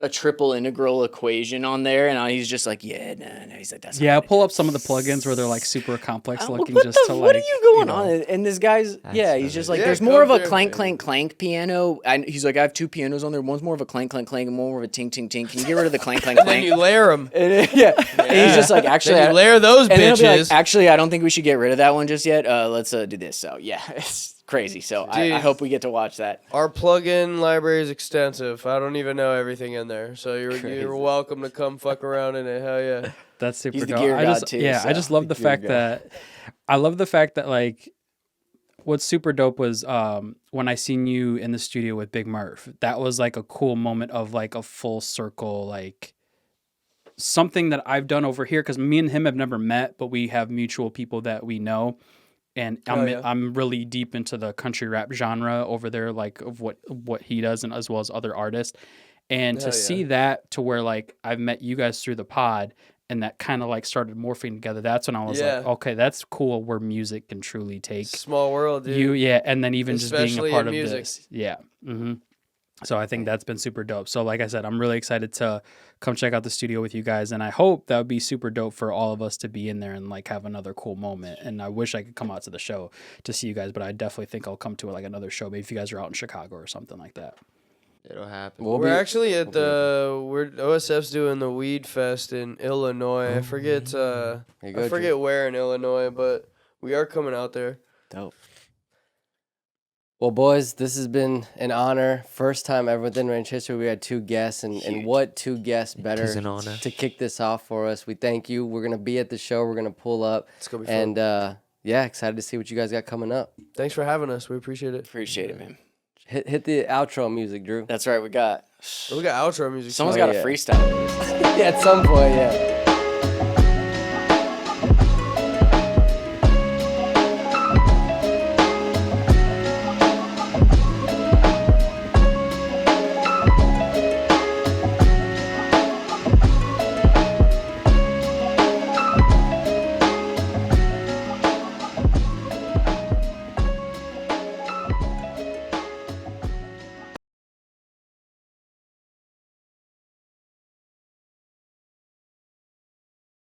a triple integral equation on there, and he's just like, yeah, no. He's like, that's Yeah, I'll pull up some of the plugins where they're like super complex looking, what just to like. What are you going know. on? And this guy's, he's just like, Yeah, there's more of a come clank, there. clank, clank piano. And he's like, I have two pianos on there. One's more of a clank, clank, clank, and one more of a tink, tink, tink. Can you get rid of the clank, clank, Then clank? you layer them. And he's just like, actually, Then you layer those and then he'll be like, bitches. actually, I don't think we should get rid of that one just yet. Let's do this. So yeah, it's crazy. So I Dude. hope we get to watch that. Our plugin library is extensive. I don't even know everything in there. So you're welcome to come fuck around in it. Hell yeah. That's super He's the dope. gear I god just, too, yeah, I so. just love the fact that like what's super dope was when I seen you in the studio with Big Murph. That was like a cool moment of like a full circle, like something that I've done over here, because me and him have never met, but we have mutual people that we know. And I'm really deep into the country rap genre over there, like of what he does, and as well as other artists. And to see that, to where like I've met you guys through the pod, and that kind of like started morphing together. That's when I was like, okay, that's cool, where music can truly take Small world, dude. you, and then even just being Especially a part in of music. this, So I think that's been super dope. So like I said, I'm really excited to come check out the studio with you guys, and I hope that would be super dope for all of us to be in there and like have another cool moment. And I wish I could come out to the show to see you guys, but I definitely think I'll come to like another show, maybe if you guys are out in Chicago or something like that. It'll happen. We're actually at OSF's doing the Weed Fest in Illinois. I forget where in Illinois, but we are coming out there. Dope. Well, boys, this has been an honor. First time ever within Range history we had two guests, and what two guests better is an honor. to kick this off for us. We thank you. We're gonna be at the show. We're gonna pull up. It's gonna be fun. And excited to see what you guys got coming up. Thanks for having us. We appreciate it. Appreciate it, man. Hit the outro music, Drew. That's right. We got We got outro music. someone's too. got a yeah. freestyle. Yeah, at some point, yeah.